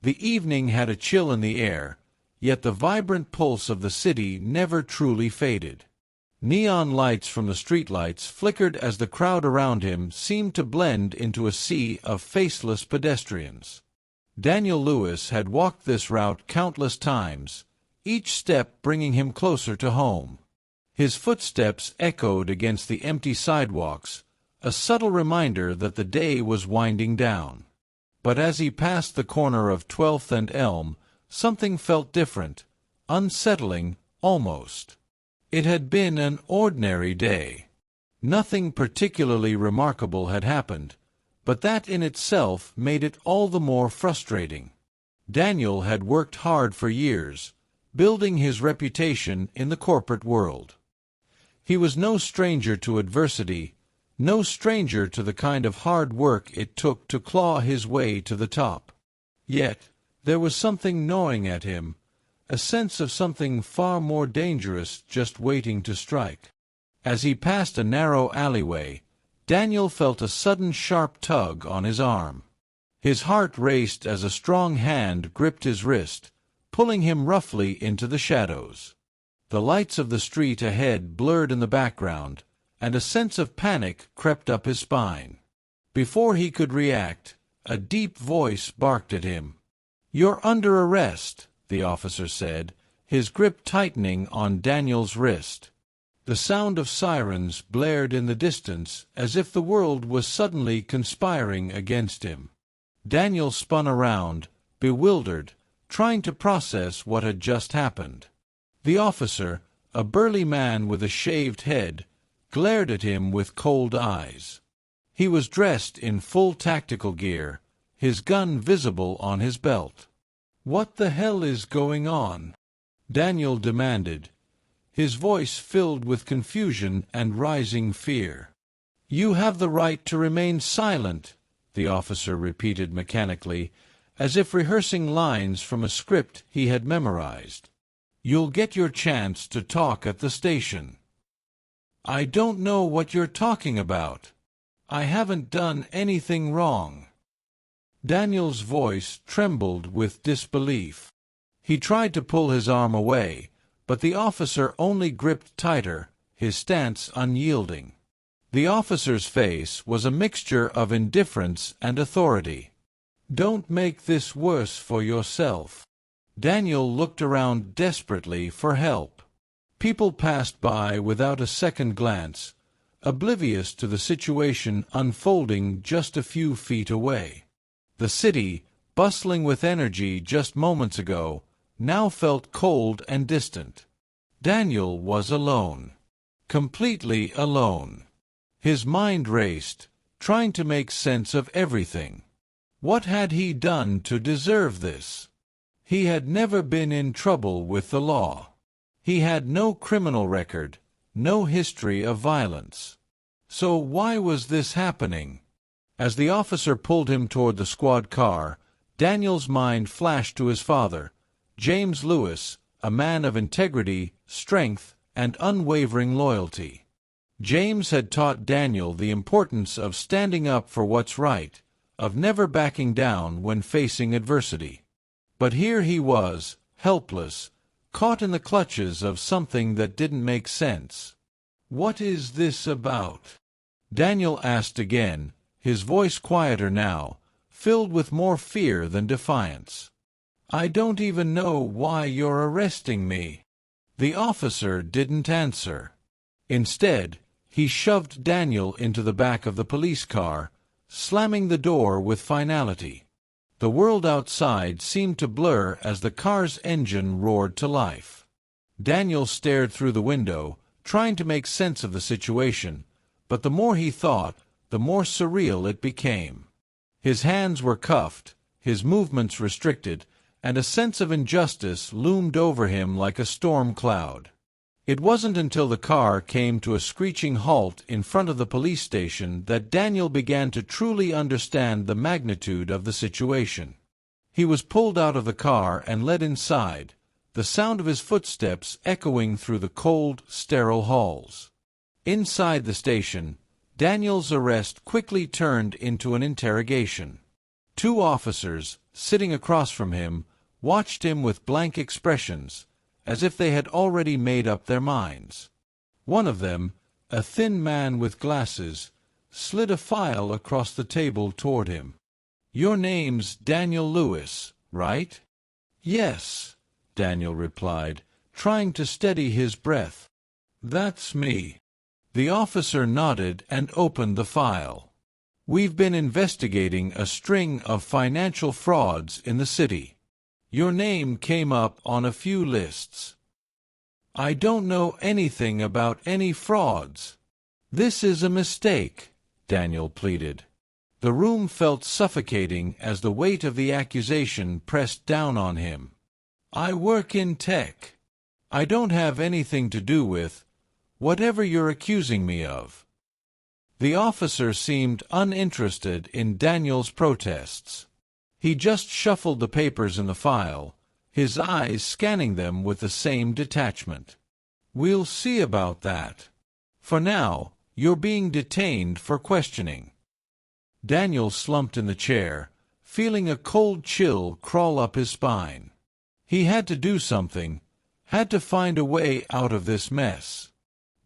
The evening had a chill in the air, yet the vibrant pulse of the city never truly faded. Neon lights from the streetlights flickered as the crowd around him seemed to blend into a sea of faceless pedestrians. Daniel Lewis had walked this route countless times, each step bringing him closer to home. His footsteps echoed against the empty sidewalks, a subtle reminder that the day was winding down. But as he passed the corner of 12th and Elm, something felt different, unsettling almost. It had been an ordinary day. Nothing particularly remarkable had happened, but that in itself made it all the more frustrating. Daniel had worked hard for years, building his reputation in the corporate world. He was no stranger to adversity, no stranger to the kind of hard work it took to claw his way to the top. Yet, there was something gnawing at him, a sense of something far more dangerous just waiting to strike. As he passed a narrow alleyway, Daniel felt a sudden sharp tug on his arm. His heart raced as a strong hand gripped his wrist, pulling him roughly into the shadows. The lights of the street ahead blurred in the background, and a sense of panic crept up his spine. Before he could react, a deep voice barked at him. "You're under arrest," the officer said, his grip tightening on Daniel's wrist. The sound of sirens blared in the distance as if the world was suddenly conspiring against him. Daniel spun around, bewildered, trying to process what had just happened. The officer, a burly man with a shaved head, glared at him with cold eyes. He was dressed in full tactical gear, his gun visible on his belt. "What the hell is going on?" Daniel demanded, his voice filled with confusion and rising fear. "You have the right to remain silent," the officer repeated mechanically, as if rehearsing lines from a script he had memorized. "You'll get your chance to talk at the station." "I don't know what you're talking about. I haven't done anything wrong." Daniel's voice trembled with disbelief. He tried to pull his arm away, but the officer only gripped tighter, his stance unyielding. The officer's face was a mixture of indifference and authority. "Don't make this worse for yourself." Daniel looked around desperately for help. People passed by without a second glance, oblivious to the situation unfolding just a few feet away. The city, bustling with energy just moments ago, now felt cold and distant. Daniel was alone. Completely alone. His mind raced, trying to make sense of everything. What had he done to deserve this? He had never been in trouble with the law. He had no criminal record, no history of violence. So why was this happening? As the officer pulled him toward the squad car, Daniel's mind flashed to his father, James Lewis, a man of integrity, strength, and unwavering loyalty. James had taught Daniel the importance of standing up for what's right, of never backing down when facing adversity. But here he was, helpless, caught in the clutches of something that didn't make sense. "What is this about?" Daniel asked again, his voice quieter now, filled with more fear than defiance. "I don't even know why you're arresting me." The officer didn't answer. Instead, he shoved Daniel into the back of the police car, slamming the door with finality. The world outside seemed to blur as the car's engine roared to life. Daniel stared through the window, trying to make sense of the situation, but the more he thought, the more surreal it became. His hands were cuffed, his movements restricted, and a sense of injustice loomed over him like a storm cloud. It wasn't until the car came to a screeching halt in front of the police station that Daniel began to truly understand the magnitude of the situation. He was pulled out of the car and led inside, the sound of his footsteps echoing through the cold, sterile halls. Inside the station, Daniel's arrest quickly turned into an interrogation. Two officers, sitting across from him, watched him with blank expressions, as if they had already made up their minds. One of them, a thin man with glasses, slid a file across the table toward him. "Your name's Daniel Lewis, right?" "Yes," Daniel replied, trying to steady his breath. "That's me." The officer nodded and opened the file. "We've been investigating a string of financial frauds in the city. Your name came up on a few lists." "I don't know anything about any frauds." "This is a mistake," Daniel pleaded. The room felt suffocating as the weight of the accusation pressed down on him. "I work in tech. I don't have anything to do with whatever you're accusing me of." The officer seemed uninterested in Daniel's protests. He just shuffled the papers in the file, his eyes scanning them with the same detachment. "We'll see about that. For now, you're being detained for questioning." Daniel slumped in the chair, feeling a cold chill crawl up his spine. He had to do something, had to find a way out of this mess.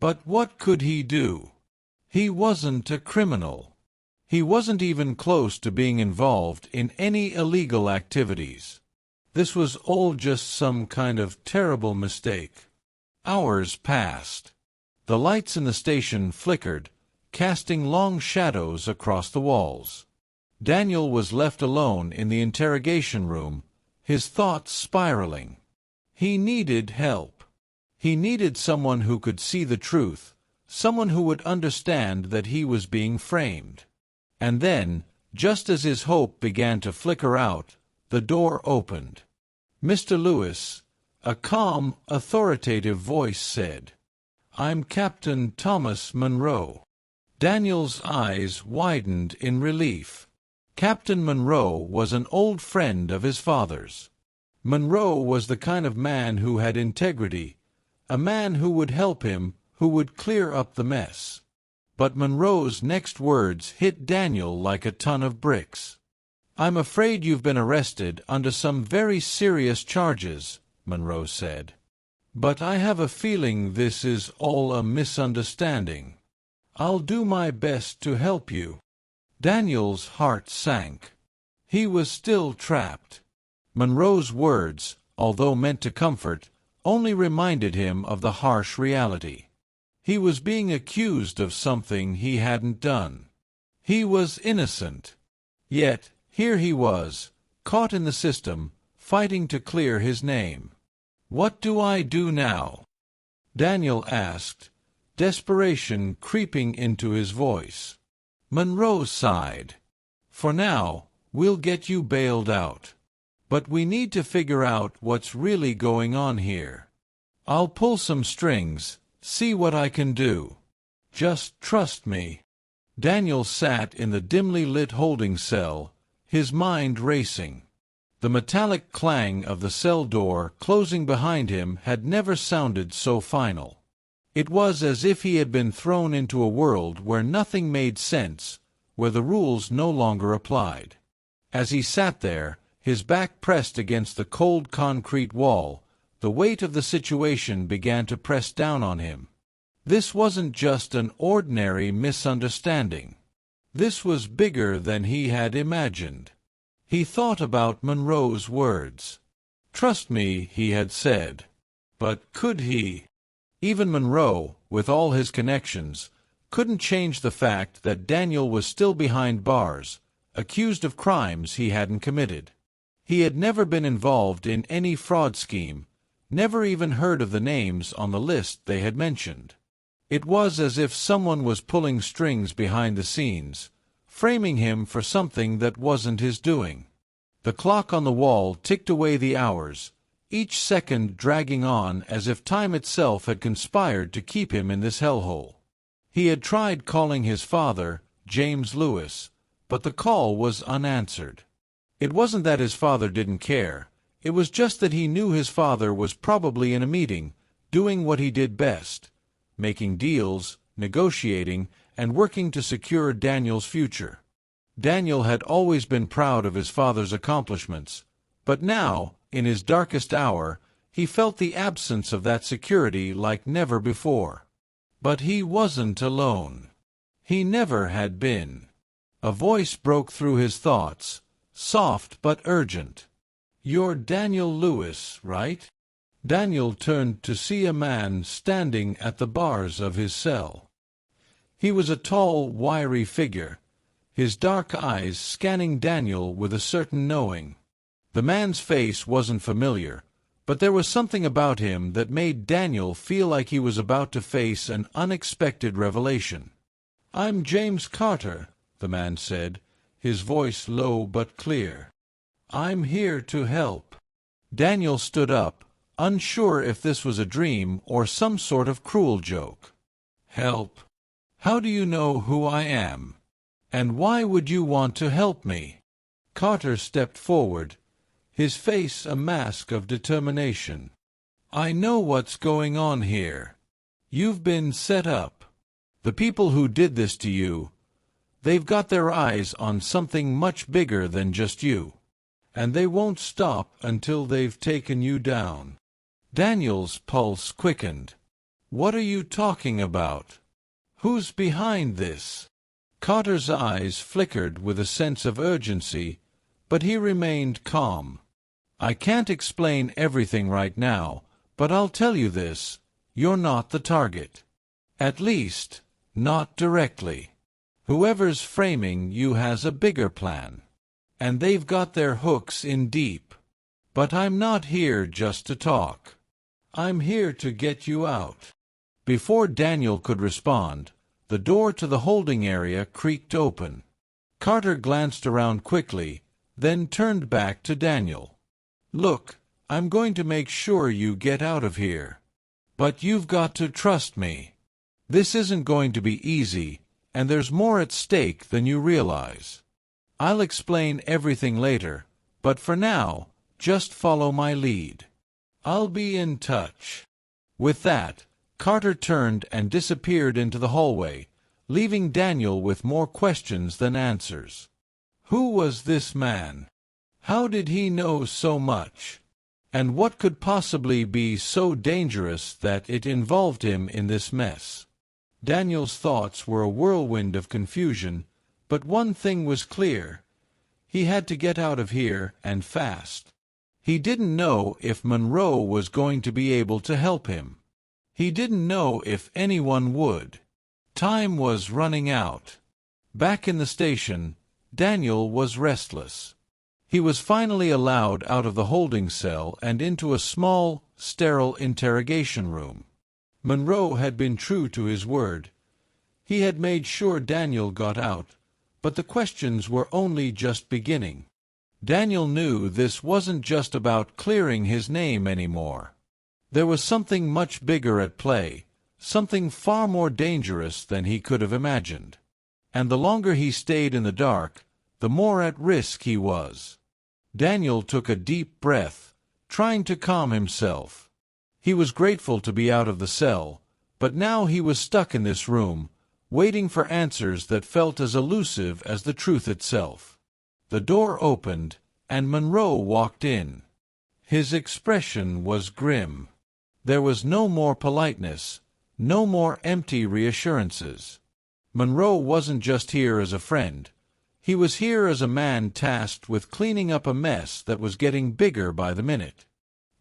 But what could he do? He wasn't a criminal. He wasn't even close to being involved in any illegal activities. This was all just some kind of terrible mistake. Hours passed. The lights in the station flickered, casting long shadows across the walls. Daniel was left alone in the interrogation room, his thoughts spiraling. He needed help. He needed someone who could see the truth, someone who would understand that he was being framed. And then, just as his hope began to flicker out, the door opened. "Mr. Lewis," a calm, authoritative voice said. "I'm Captain Thomas Monroe." Daniel's eyes widened in relief. Captain Monroe was an old friend of his father's. Monroe was the kind of man who had integrity, a man who would help him, who would clear up the mess. But Monroe's next words hit Daniel like a ton of bricks. "I'm afraid you've been arrested under some very serious charges," Monroe said. "But I have a feeling this is all a misunderstanding. I'll do my best to help you." Daniel's heart sank. He was still trapped. Monroe's words, although meant to comfort, only reminded him of the harsh reality. He was being accused of something he hadn't done. He was innocent. Yet, here he was, caught in the system, fighting to clear his name. "What do I do now?" Daniel asked, desperation creeping into his voice. Monroe sighed. "For now, we'll get you bailed out. But we need to figure out what's really going on here. I'll pull some strings, see what I can do. Just trust me." Daniel sat in the dimly lit holding cell, his mind racing. The metallic clang of the cell door closing behind him had never sounded so final. It was as if he had been thrown into a world where nothing made sense, where the rules no longer applied. As he sat there, his back pressed against the cold concrete wall, the weight of the situation began to press down on him. This wasn't just an ordinary misunderstanding. This was bigger than he had imagined. He thought about Monroe's words. "Trust me," he had said. But could he? Even Monroe, with all his connections, couldn't change the fact that Daniel was still behind bars, accused of crimes he hadn't committed. He had never been involved in any fraud scheme, never even heard of the names on the list they had mentioned. It was as if someone was pulling strings behind the scenes, framing him for something that wasn't his doing. The clock on the wall ticked away the hours, each second dragging on as if time itself had conspired to keep him in this hellhole. He had tried calling his father, James Lewis, but the call was unanswered. It wasn't that his father didn't care, it was just that he knew his father was probably in a meeting, doing what he did best, making deals, negotiating, and working to secure Daniel's future. Daniel had always been proud of his father's accomplishments, but now, in his darkest hour, he felt the absence of that security like never before. But he wasn't alone. He never had been. A voice broke through his thoughts, soft but urgent. "You're Daniel Lewis, right?" Daniel turned to see a man standing at the bars of his cell. He was a tall, wiry figure, his dark eyes scanning Daniel with a certain knowing. The man's face wasn't familiar, but there was something about him that made Daniel feel like he was about to face an unexpected revelation. "I'm James Carter," the man said, his voice low but clear. "I'm here to help." Daniel stood up, unsure if this was a dream or some sort of cruel joke. "Help? How do you know who I am? And why would you want to help me?" Carter stepped forward, his face a mask of determination. "I know what's going on here. You've been set up. The people who did this to you, they've got their eyes on something much bigger than just you. And they won't stop until they've taken you down." Daniel's pulse quickened. "What are you talking about? Who's behind this?" Carter's eyes flickered with a sense of urgency, but he remained calm. "I can't explain everything right now, but I'll tell you this: you're not the target. At least, not directly. Whoever's framing you has a bigger plan, and they've got their hooks in deep. But I'm not here just to talk. I'm here to get you out." Before Daniel could respond, the door to the holding area creaked open. Carter glanced around quickly, then turned back to Daniel. "Look, I'm going to make sure you get out of here. But you've got to trust me. This isn't going to be easy, and there's more at stake than you realize. I'll explain everything later, but for now, just follow my lead. I'll be in touch." With that, Carter turned and disappeared into the hallway, leaving Daniel with more questions than answers. Who was this man? How did he know so much? And what could possibly be so dangerous that it involved him in this mess? Daniel's thoughts were a whirlwind of confusion, but one thing was clear: he had to get out of here, and fast. He didn't know if Monroe was going to be able to help him. He didn't know if anyone would. Time was running out. Back in the station, Daniel was restless. He was finally allowed out of the holding cell and into a small, sterile interrogation room. Monroe had been true to his word. He had made sure Daniel got out, but the questions were only just beginning. Daniel knew this wasn't just about clearing his name anymore. There was something much bigger at play, something far more dangerous than he could have imagined. And the longer he stayed in the dark, the more at risk he was. Daniel took a deep breath, trying to calm himself. He was grateful to be out of the cell, but now he was stuck in this room, waiting for answers that felt as elusive as the truth itself. The door opened, and Monroe walked in. His expression was grim. There was no more politeness, no more empty reassurances. Monroe wasn't just here as a friend. He was here as a man tasked with cleaning up a mess that was getting bigger by the minute.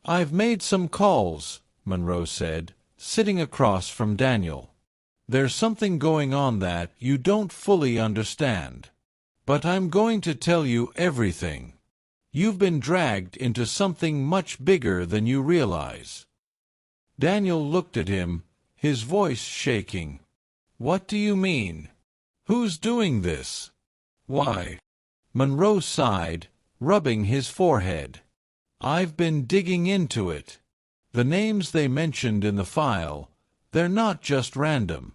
"I've made some calls," Monroe said, sitting across from Daniel. "There's something going on that you don't fully understand. But I'm going to tell you everything. You've been dragged into something much bigger than you realize." Daniel looked at him, his voice shaking. "What do you mean? Who's doing this? Why?" Monroe sighed, rubbing his forehead. "I've been digging into it. The names they mentioned in the file, they're not just random.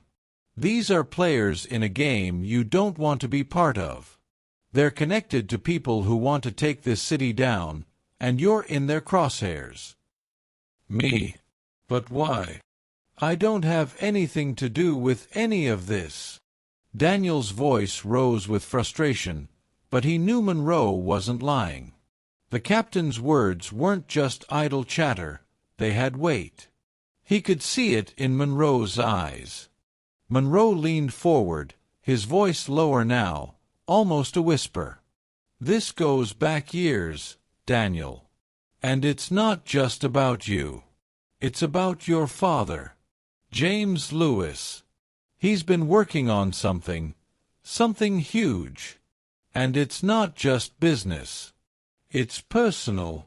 These are players in a game you don't want to be part of. They're connected to people who want to take this city down, and you're in their crosshairs." "Me? But why? I don't have anything to do with any of this." Daniel's voice rose with frustration, but he knew Monroe wasn't lying. The captain's words weren't just idle chatter, they had weight. He could see it in Monroe's eyes. Monroe leaned forward, his voice lower now, almost a whisper. "This goes back years, Daniel. And it's not just about you. It's about your father, James Lewis. He's been working on something huge. And it's not just business. It's personal."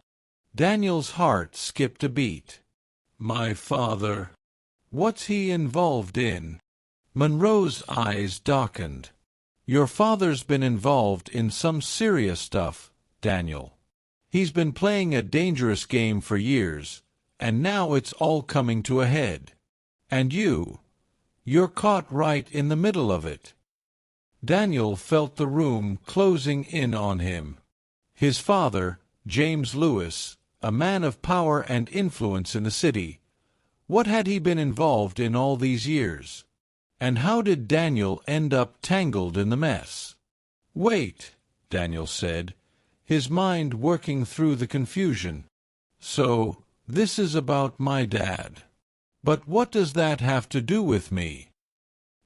Daniel's heart skipped a beat. "My father. What's he involved in?" Monroe's eyes darkened. "Your father's been involved in some serious stuff, Daniel. He's been playing a dangerous game for years, and now it's all coming to a head. And you're caught right in the middle of it." Daniel felt the room closing in on him. His father, James Lewis, a man of power and influence in the city. What had he been involved in all these years? And how did Daniel end up tangled in the mess? "Wait," Daniel said, his mind working through the confusion. "So, this is about my dad. But what does that have to do with me?"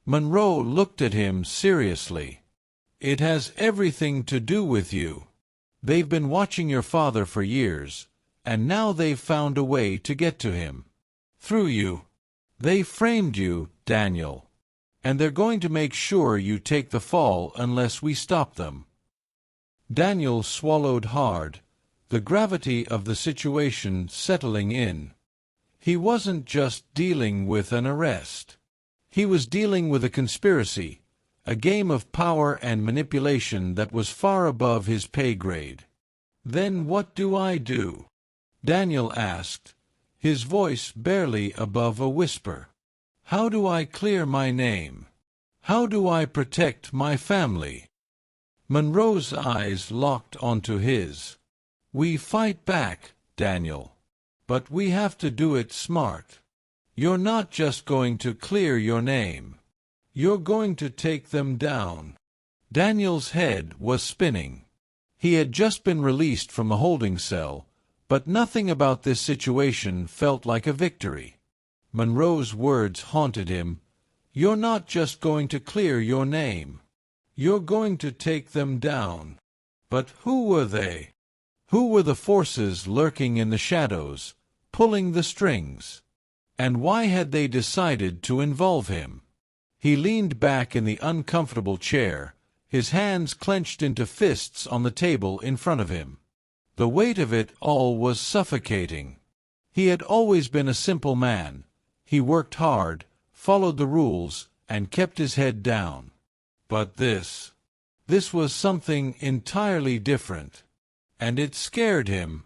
Monroe looked at him seriously. "It has everything to do with you. They've been watching your father for years, and now they've found a way to get to him. Through you. They framed you, Daniel. And they're going to make sure you take the fall unless we stop them." Daniel swallowed hard, the gravity of the situation settling in. He wasn't just dealing with an arrest. He was dealing with a conspiracy, a game of power and manipulation that was far above his pay grade. "Then what do I do?" Daniel asked, his voice barely above a whisper. "How do I clear my name? How do I protect my family?" Monroe's eyes locked onto his. "We fight back, Daniel. But we have to do it smart. You're not just going to clear your name. You're going to take them down." Daniel's head was spinning. He had just been released from a holding cell, but nothing about this situation felt like a victory. Monroe's words haunted him. "You're not just going to clear your name. You're going to take them down." But who were they? Who were the forces lurking in the shadows, pulling the strings? And why had they decided to involve him? He leaned back in the uncomfortable chair, his hands clenched into fists on the table in front of him. The weight of it all was suffocating. He had always been a simple man. He worked hard, followed the rules, and kept his head down. But this was something entirely different. And it scared him.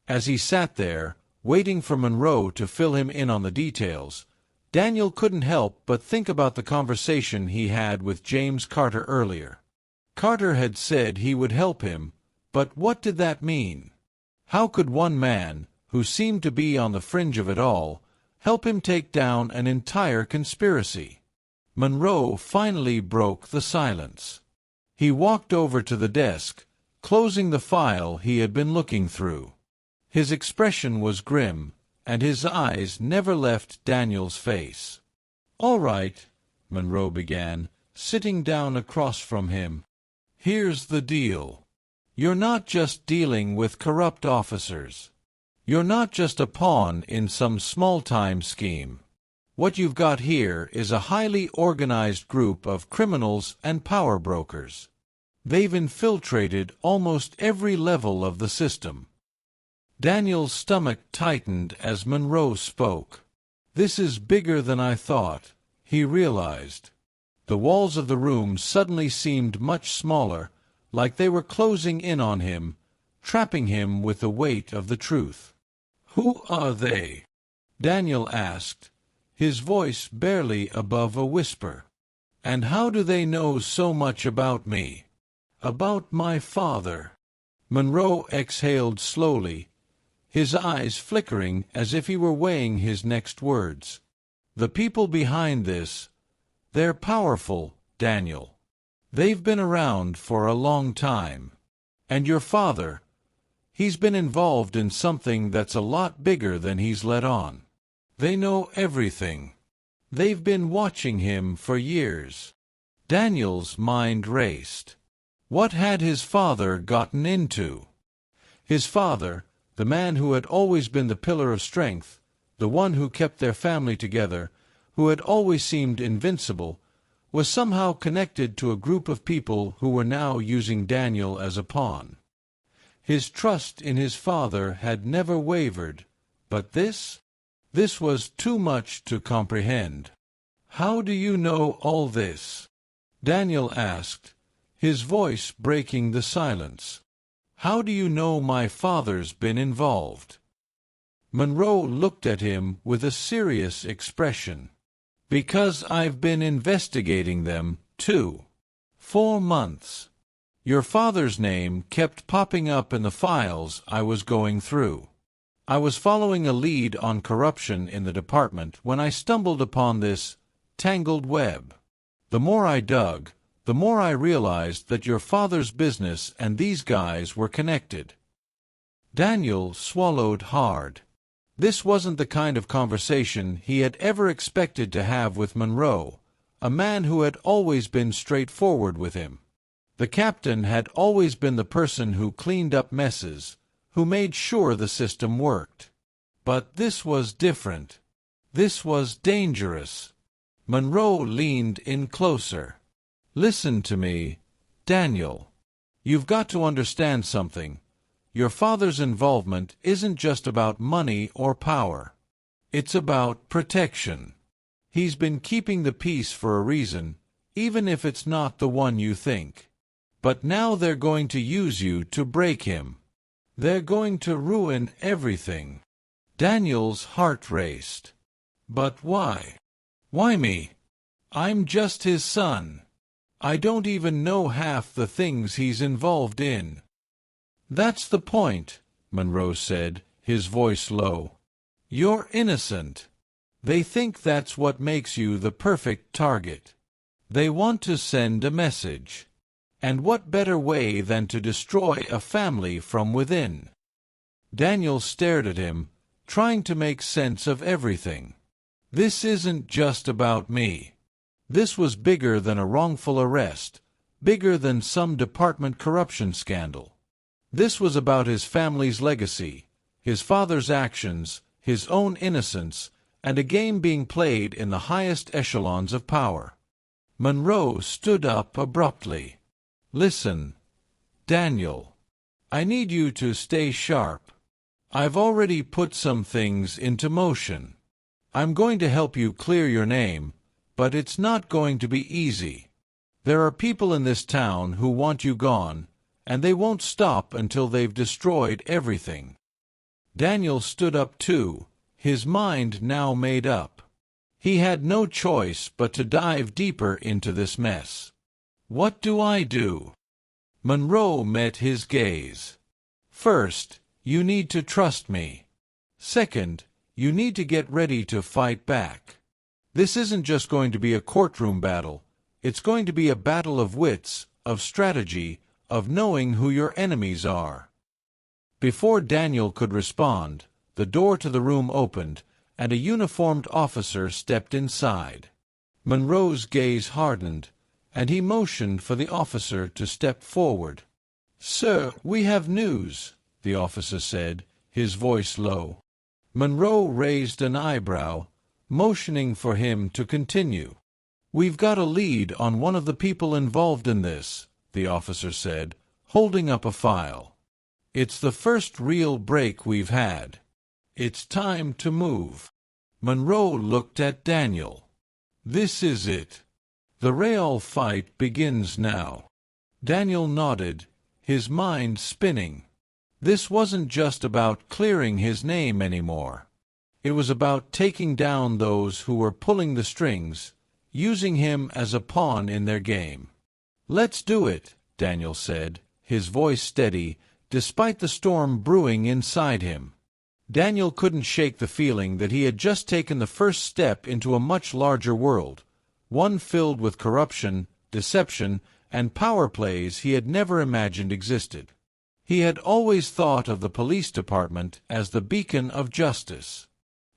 As he sat there, waiting for Monroe to fill him in on the details, Daniel couldn't help but think about the conversation he had with James Carter earlier. Carter had said he would help him, but what did that mean? How could one man, who seemed to be on the fringe of it all, help him take down an entire conspiracy? Monroe finally broke the silence. He walked over to the desk, closing the file he had been looking through. His expression was grim, and his eyes never left Daniel's face. "All right," Monroe began, sitting down across from him. "Here's the deal. You're not just dealing with corrupt officers. You're not just a pawn in some small-time scheme. What you've got here is a highly organized group of criminals and power brokers. They've infiltrated almost every level of the system." Daniel's stomach tightened as Monroe spoke. "This is bigger than I thought," he realized. The walls of the room suddenly seemed much smaller, like they were closing in on him, trapping him with the weight of the truth. "Who are they?" Daniel asked, his voice barely above a whisper. "And how do they know so much about me? About my father?" Monroe exhaled slowly, his eyes flickering as if he were weighing his next words. "The people behind this, they're powerful, Daniel. "They've been around for a long time. And your father, he's been involved in something that's a lot bigger than he's let on. They know everything. They've been watching him for years." Daniel's mind raced. What had his father gotten into? His father, the man who had always been the pillar of strength, the one who kept their family together, who had always seemed invincible, was somehow connected to a group of people who were now using Daniel as a pawn. His trust in his father had never wavered, but this was too much to comprehend. "How do you know all this?" Daniel asked, his voice breaking the silence. "How do you know my father's been involved?" Monroe looked at him with a serious expression. "Because I've been investigating them, too. 4 months. Your father's name kept popping up in the files I was going through. I was following a lead on corruption in the department when I stumbled upon this tangled web. The more I dug, the more I realized that your father's business and these guys were connected." Daniel swallowed hard. This wasn't the kind of conversation he had ever expected to have with Monroe, a man who had always been straightforward with him. The captain had always been the person who cleaned up messes, who made sure the system worked. But this was different. This was dangerous. Monroe leaned in closer. "Listen to me, Daniel. You've got to understand something. Your father's involvement isn't just about money or power. It's about protection. He's been keeping the peace for a reason, even if it's not the one you think. But now they're going to use you to break him. They're going to ruin everything." Daniel's heart raced. "But why? Why me? I'm just his son. I don't even know half the things he's involved in." "That's the point," Monroe said, his voice low. "You're innocent. They think that's what makes you the perfect target. They want to send a message. And what better way than to destroy a family from within?" Daniel stared at him, trying to make sense of everything. "This isn't just about me. This was bigger than a wrongful arrest, bigger than some department corruption scandal. This was about his family's legacy, his father's actions, his own innocence, and a game being played in the highest echelons of power." Monroe stood up abruptly. "Listen, Daniel. I need you to stay sharp. I've already put some things into motion. I'm going to help you clear your name, but it's not going to be easy. There are people in this town who want you gone, and they won't stop until they've destroyed everything." Daniel stood up too, his mind now made up. He had no choice but to dive deeper into this mess. "What do I do?" Monroe met his gaze. "First, you need to trust me. Second, you need to get ready to fight back. This isn't just going to be a courtroom battle. It's going to be a battle of wits, of strategy, of knowing who your enemies are." Before Daniel could respond, the door to the room opened, and a uniformed officer stepped inside. Monroe's gaze hardened, and he motioned for the officer to step forward. "Sir, we have news," the officer said, his voice low. Monroe raised an eyebrow, motioning for him to continue. "We've got a lead on one of the people involved in this," the officer said, holding up a file. "It's the first real break we've had. It's time to move." Monroe looked at Daniel. "This is it. The real fight begins now." Daniel nodded, his mind spinning. This wasn't just about clearing his name anymore. It was about taking down those who were pulling the strings, using him as a pawn in their game. "Let's do it," Daniel said, his voice steady, despite the storm brewing inside him. Daniel couldn't shake the feeling that he had just taken the first step into a much larger world, one filled with corruption, deception, and power plays he had never imagined existed. He had always thought of the police department as the beacon of justice.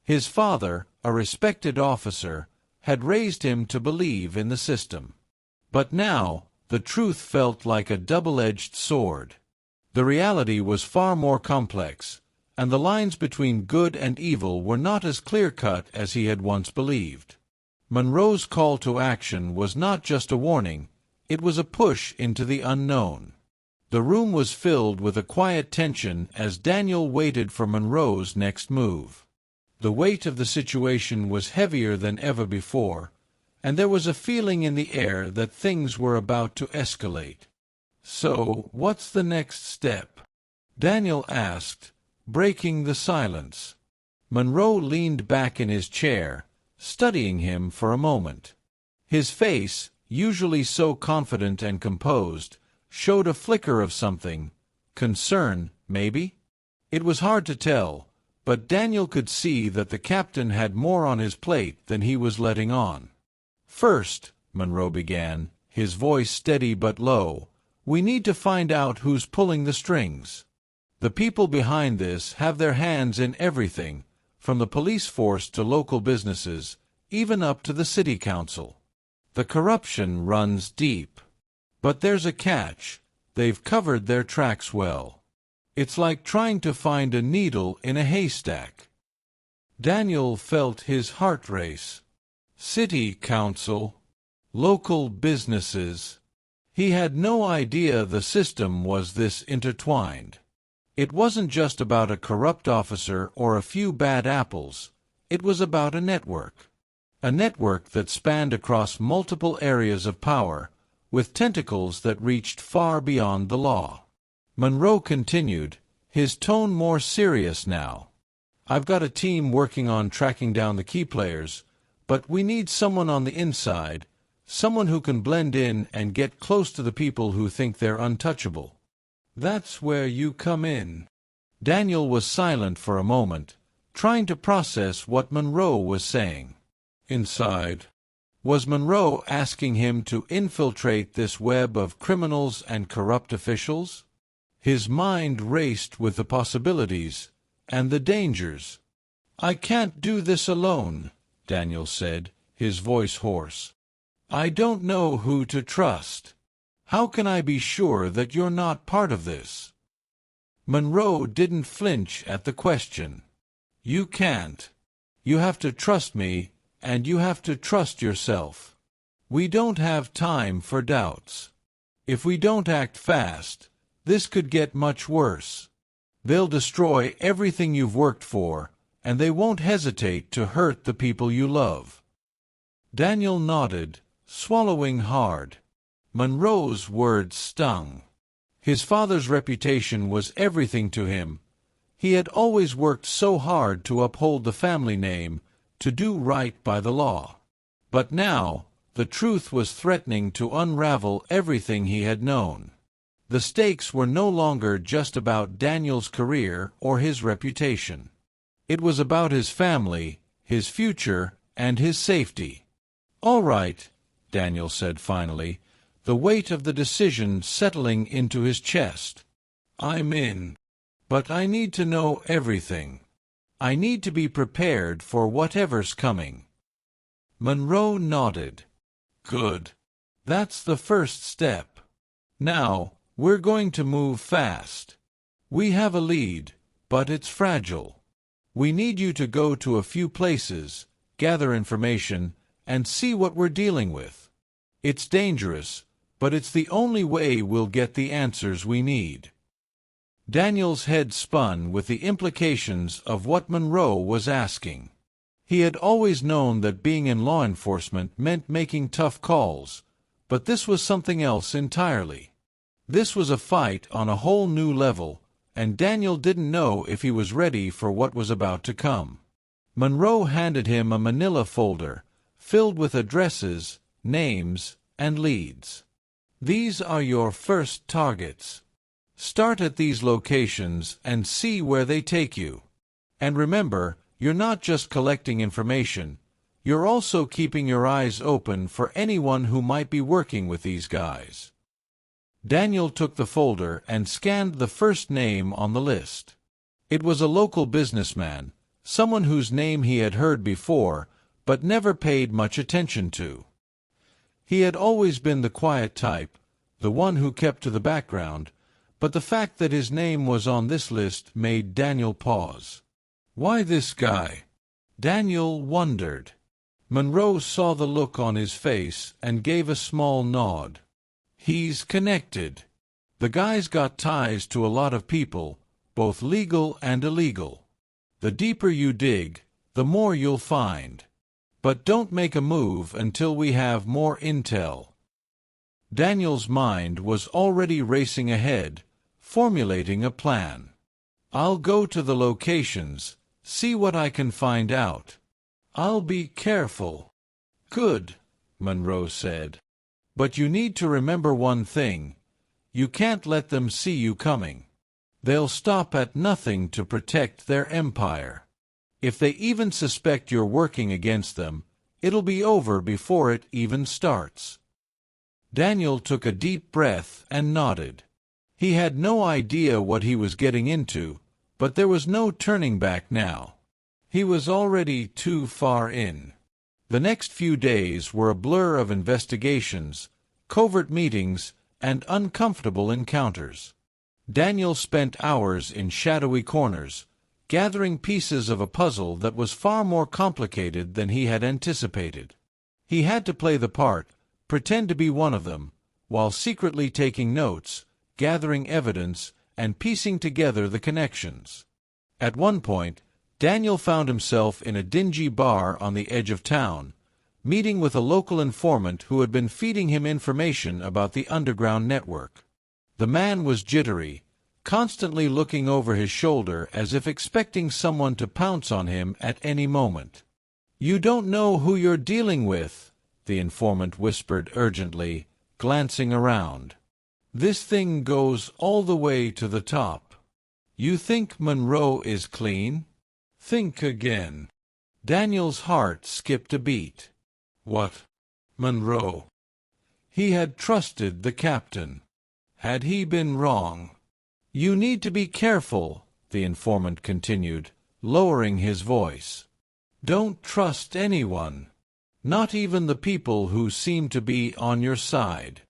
His father, a respected officer, had raised him to believe in the system. But now, the truth felt like a double-edged sword. The reality was far more complex, and the lines between good and evil were not as clear-cut as he had once believed. Monroe's call to action was not just a warning, it was a push into the unknown. The room was filled with a quiet tension as Daniel waited for Monroe's next move. The weight of the situation was heavier than ever before, and there was a feeling in the air that things were about to escalate. "So, what's the next step?" Daniel asked, breaking the silence. Monroe leaned back in his chair, studying him for a moment. His face, usually so confident and composed, showed a flicker of something. Concern, maybe? It was hard to tell, but Daniel could see that the captain had more on his plate than he was letting on. "First," Monroe began, his voice steady but low, "we need to find out who's pulling the strings. The people behind this have their hands in everything, from the police force to local businesses, even up to the city council. The corruption runs deep. But there's a catch: they've covered their tracks well. It's like trying to find a needle in a haystack." Daniel felt his heart race. City council, local businesses. He had no idea the system was this intertwined. It wasn't just about a corrupt officer or a few bad apples. It was about a network. A network that spanned across multiple areas of power, with tentacles that reached far beyond the law. Monroe continued, his tone more serious now. "I've got a team working on tracking down the key players, but we need someone on the inside, someone who can blend in and get close to the people who think they're untouchable." "That's where you come in." Daniel was silent for a moment, trying to process what Monroe was saying. Inside. Was Monroe asking him to infiltrate this web of criminals and corrupt officials? His mind raced with the possibilities and the dangers. "I can't do this alone," Daniel said, his voice hoarse. "I don't know who to trust. How can I be sure that you're not part of this?" Monroe didn't flinch at the question. "You can't. You have to trust me, and you have to trust yourself. We don't have time for doubts. If we don't act fast, this could get much worse. They'll destroy everything you've worked for, and they won't hesitate to hurt the people you love." Daniel nodded, swallowing hard. Monroe's words stung. His father's reputation was everything to him. He had always worked so hard to uphold the family name, to do right by the law. But now, the truth was threatening to unravel everything he had known. The stakes were no longer just about Daniel's career or his reputation. It was about his family, his future, and his safety. "All right," Daniel said finally, the weight of the decision settling into his chest. "I'm in. But I need to know everything. I need to be prepared for whatever's coming." Monroe nodded. "Good. That's the first step. Now, we're going to move fast. We have a lead, but it's fragile. We need you to go to a few places, gather information, and see what we're dealing with. It's dangerous, but it's the only way we'll get the answers we need." Daniel's head spun with the implications of what Monroe was asking. He had always known that being in law enforcement meant making tough calls, but this was something else entirely. This was a fight on a whole new level, and Daniel didn't know if he was ready for what was about to come. Monroe handed him a manila folder, filled with addresses, names, and leads. "These are your first targets. Start at these locations and see where they take you. And remember, you're not just collecting information, You're also keeping your eyes open for anyone who might be working with these guys." Daniel took the folder and scanned the first name on the list. It was a local businessman, someone whose name he had heard before, but never paid much attention to. He had always been the quiet type, the one who kept to the background, but the fact that his name was on this list made Daniel pause. Why this guy? Daniel wondered. Monroe saw the look on his face and gave a small nod. He's connected. The guy's got ties to a lot of people, both legal and illegal. The deeper you dig, the more you'll find. But don't make a move until we have more intel. Daniel's mind was already racing ahead, formulating a plan. I'll go to the locations, see what I can find out. I'll be careful. Good, Monroe said. But you need to remember one thing. You can't let them see you coming. They'll stop at nothing to protect their empire. If they even suspect you're working against them, it'll be over before it even starts. Daniel took a deep breath and nodded. He had no idea what he was getting into, but there was no turning back now. He was already too far in. The next few days were a blur of investigations, covert meetings, and uncomfortable encounters. Daniel spent hours in shadowy corners, gathering pieces of a puzzle that was far more complicated than he had anticipated. He had to play the part, pretend to be one of them, while secretly taking notes, gathering evidence, and piecing together the connections. At one point, Daniel found himself in a dingy bar on the edge of town, meeting with a local informant who had been feeding him information about the underground network. The man was jittery, constantly looking over his shoulder as if expecting someone to pounce on him at any moment. "You don't know who you're dealing with," the informant whispered urgently, glancing around. "This thing goes all the way to the top. You think Monroe is clean? Think again." Daniel's heart skipped a beat. What? Monroe? He had trusted the captain. Had he been wrong? "You need to be careful," the informant continued, lowering his voice. "Don't trust anyone. Not even the people who seem to be on your side."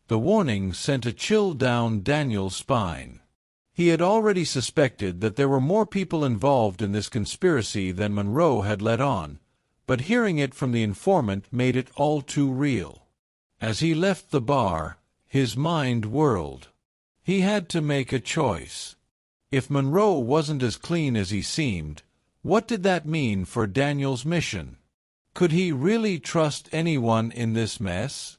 The warning sent a chill down Daniel's spine. He had already suspected that there were more people involved in this conspiracy than Monroe had let on, but hearing it from the informant made it all too real. As he left the bar, his mind whirled. He had to make a choice. If Monroe wasn't as clean as he seemed, what did that mean for Daniel's mission? Could he really trust anyone in this mess?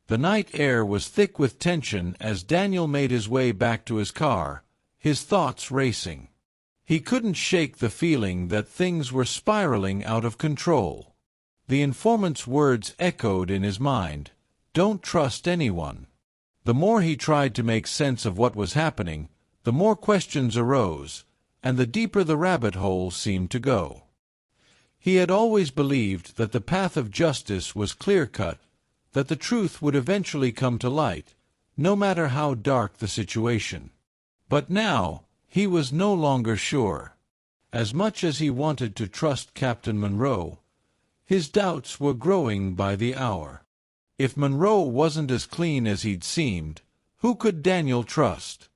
The night air was thick with tension as Daniel made his way back to his car, his thoughts racing. He couldn't shake the feeling that things were spiraling out of control. The informant's words echoed in his mind, "Don't trust anyone." The more he tried to make sense of what was happening, the more questions arose, and the deeper the rabbit hole seemed to go. He had always believed that the path of justice was clear-cut, that the truth would eventually come to light, no matter how dark the situation. But now, he was no longer sure. As much as he wanted to trust Captain Monroe, his doubts were growing by the hour. If Monroe wasn't as clean as he'd seemed, who could Daniel trust?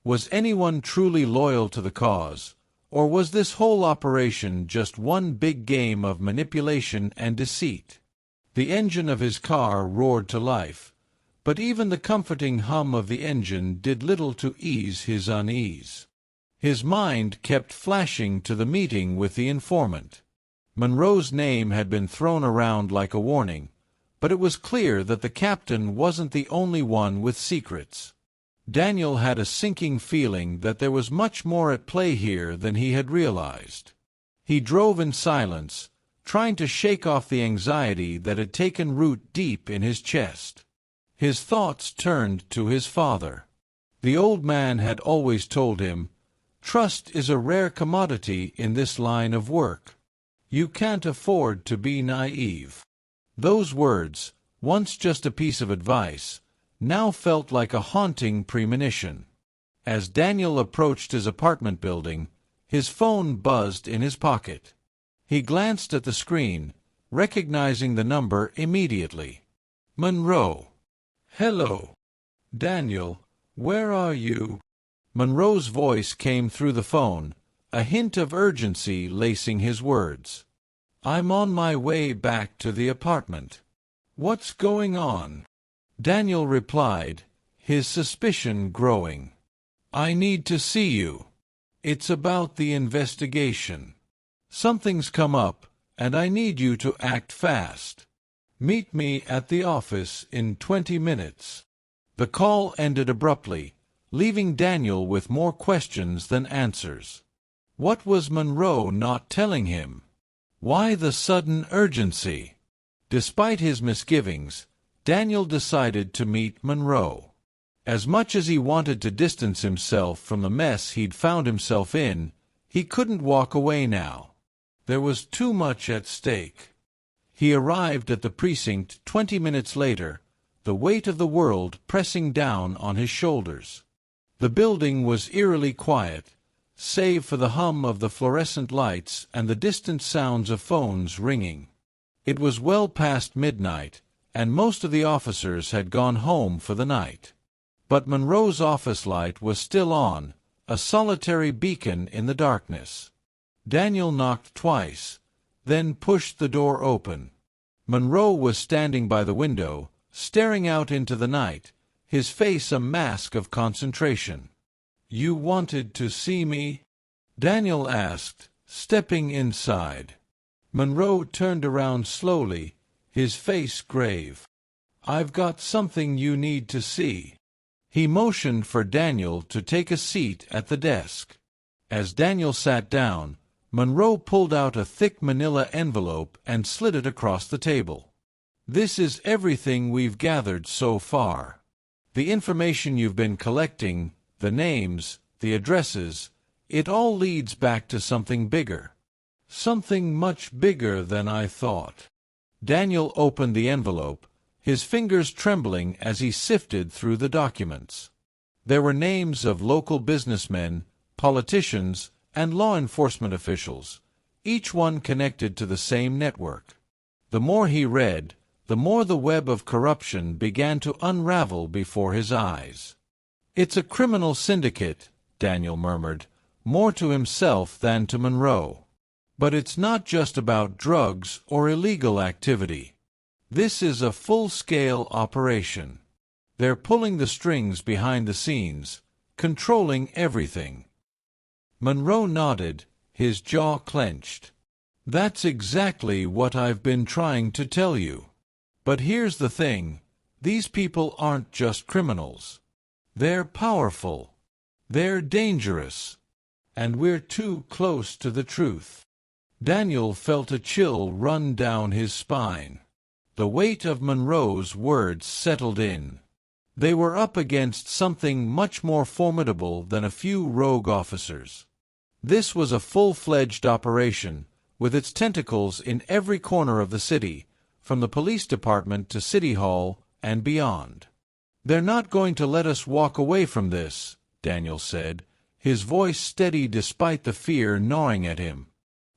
Was anyone truly loyal to the cause, or was this whole operation just one big game of manipulation and deceit? The engine of his car roared to life, but even the comforting hum of the engine did little to ease his unease. His mind kept flashing to the meeting with the informant. Monroe's name had been thrown around like a warning, but it was clear that the captain wasn't the only one with secrets. Daniel had a sinking feeling that there was much more at play here than he had realized. He drove in silence, trying to shake off the anxiety that had taken root deep in his chest. His thoughts turned to his father. The old man had always told him, "Trust is a rare commodity in this line of work." You can't afford to be naive. Those words, once just a piece of advice, now felt like a haunting premonition. As Daniel approached his apartment building, his phone buzzed in his pocket. He glanced at the screen, recognizing the number immediately. Monroe. Hello. Daniel, where are you? Monroe's voice came through the phone, a hint of urgency lacing his words. I'm on my way back to the apartment. What's going on? Daniel replied, his suspicion growing. I need to see you. It's about the investigation. Something's come up, and I need you to act fast. Meet me at the office in 20 minutes. The call ended abruptly, leaving Daniel with more questions than answers. What was Monroe not telling him? Why the sudden urgency? Despite his misgivings, Daniel decided to meet Monroe. As much as he wanted to distance himself from the mess he'd found himself in, he couldn't walk away now. There was too much at stake. He arrived at the precinct 20 minutes later, the weight of the world pressing down on his shoulders. The building was eerily quiet, save for the hum of the fluorescent lights and the distant sounds of phones ringing. It was well past midnight, and most of the officers had gone home for the night. But Monroe's office light was still on, a solitary beacon in the darkness. Daniel knocked twice, then pushed the door open. Monroe was standing by the window, staring out into the night, his face a mask of concentration. You wanted to see me? Daniel asked, stepping inside. Monroe turned around slowly, his face grave. I've got something you need to see. He motioned for Daniel to take a seat at the desk. As Daniel sat down, Monroe pulled out a thick manila envelope and slid it across the table. This is everything we've gathered so far. The information you've been collecting, the names, the addresses, it all leads back to something bigger. Something much bigger than I thought. Daniel opened the envelope, his fingers trembling as he sifted through the documents. There were names of local businessmen, politicians, and law enforcement officials, each one connected to the same network. The more he read, the more the web of corruption began to unravel before his eyes. It's a criminal syndicate, Daniel murmured, more to himself than to Monroe. But it's not just about drugs or illegal activity. This is a full-scale operation. They're pulling the strings behind the scenes, controlling everything. Monroe nodded, his jaw clenched. That's exactly what I've been trying to tell you. But here's the thing, these people aren't just criminals. They're powerful. They're dangerous. And we're too close to the truth. Daniel felt a chill run down his spine. The weight of Monroe's words settled in. They were up against something much more formidable than a few rogue officers. This was a full-fledged operation, with its tentacles in every corner of the city, from the police department to City Hall and beyond. They're not going to let us walk away from this, Daniel said, his voice steady despite the fear gnawing at him.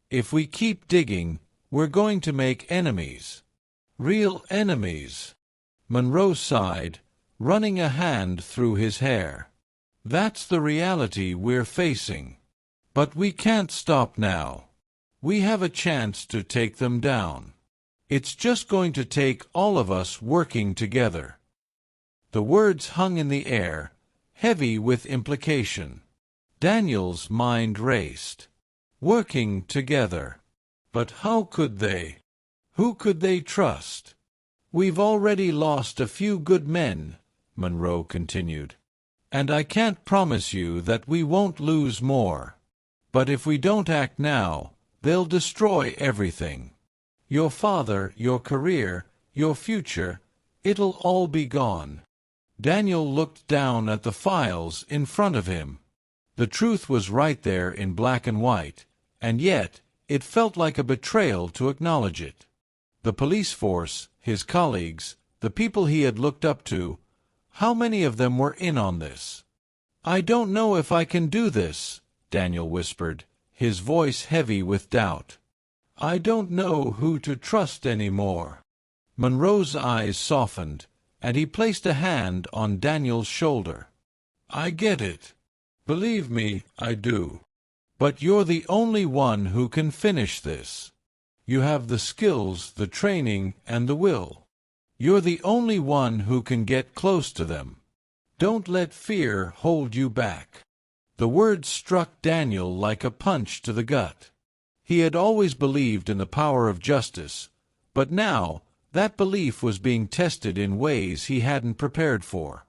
If we keep digging, we're going to make enemies. Real enemies. Monroe sighed, running a hand through his hair. That's the reality we're facing. But we can't stop now. We have a chance to take them down. It's just going to take all of us working together. The words hung in the air, heavy with implication. Daniel's mind raced. Working together. But how could they? Who could they trust? We've already lost a few good men, Monroe continued. And I can't promise you that we won't lose more. But if we don't act now, they'll destroy everything. Your father, your career, your future, it'll all be gone. Daniel looked down at the files in front of him. The truth was right there in black and white, and yet It felt like a betrayal to acknowledge it. The police force, his colleagues, the people he had looked up to, how many of them were in on this? "I don't know if I can do this," Daniel whispered, his voice heavy with doubt. "I don't know who to trust anymore." Monroe's eyes softened, and he placed a hand on Daniel's shoulder. "I get it. Believe me, I do. But you're the only one who can finish this. You have the skills, the training, and the will. You're the only one who can get close to them. Don't let fear hold you back." The words struck Daniel like a punch to the gut. He had always believed in the power of justice, but now that belief was being tested in ways he hadn't prepared for.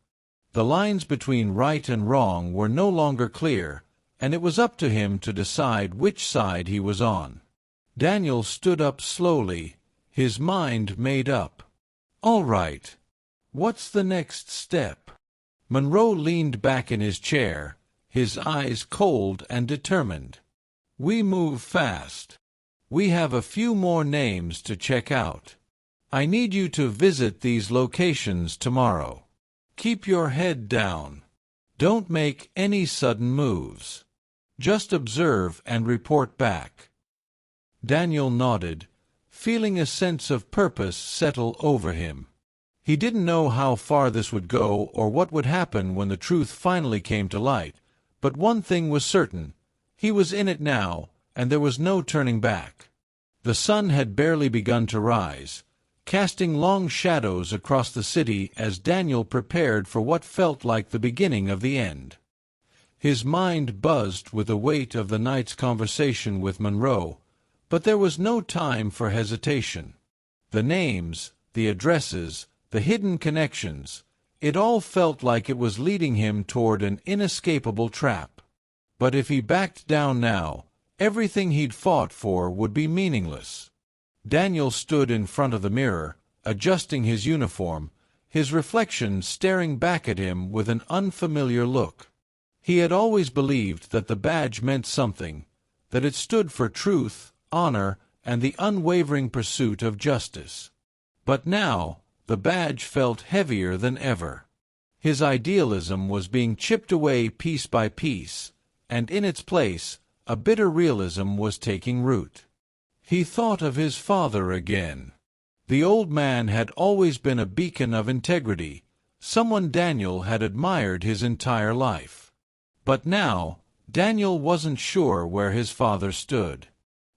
The lines between right and wrong were no longer clear, and it was up to him to decide which side he was on. Daniel stood up slowly, his mind made up. "All right. What's the next step?" Monroe leaned back in his chair, his eyes cold and determined. "We move fast. We have a few more names to check out. I need you to visit these locations tomorrow. Keep your head down. Don't make any sudden moves. Just observe and report back." Daniel nodded, feeling a sense of purpose settle over him. He didn't know how far this would go or what would happen when the truth finally came to light, but one thing was certain: he was in it now, and there was no turning back. The sun had barely begun to rise, casting long shadows across the city as Daniel prepared for what felt like the beginning of the end. His mind buzzed with the weight of the night's conversation with Monroe, but there was no time for hesitation. The names, the addresses, the hidden connections, it all felt like it was leading him toward an inescapable trap. But if he backed down now, everything he'd fought for would be meaningless. Daniel stood in front of the mirror, adjusting his uniform, his reflection staring back at him with an unfamiliar look. He had always believed that the badge meant something, that it stood for truth, honor, and the unwavering pursuit of justice. But now, the badge felt heavier than ever. His idealism was being chipped away piece by piece, and in its place, a bitter realism was taking root. He thought of his father again. The old man had always been a beacon of integrity, someone Daniel had admired his entire life. But now, Daniel wasn't sure where his father stood.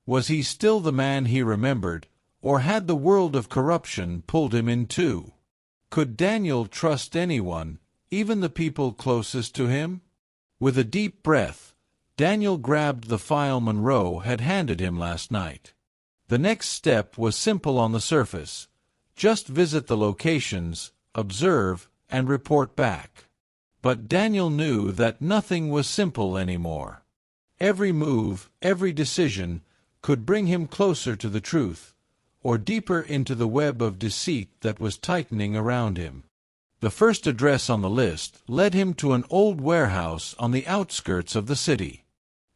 Was he still the man he remembered, or had the world of corruption pulled him in too? Could Daniel trust anyone, even the people closest to him? With a deep breath, Daniel grabbed the file Monroe had handed him last night. The next step was simple on the surface: just visit the locations, observe, and report back. But Daniel knew that nothing was simple anymore. Every move, every decision, could bring him closer to the truth, or deeper into the web of deceit that was tightening around him. The first address on the list led him to an old warehouse on the outskirts of the city.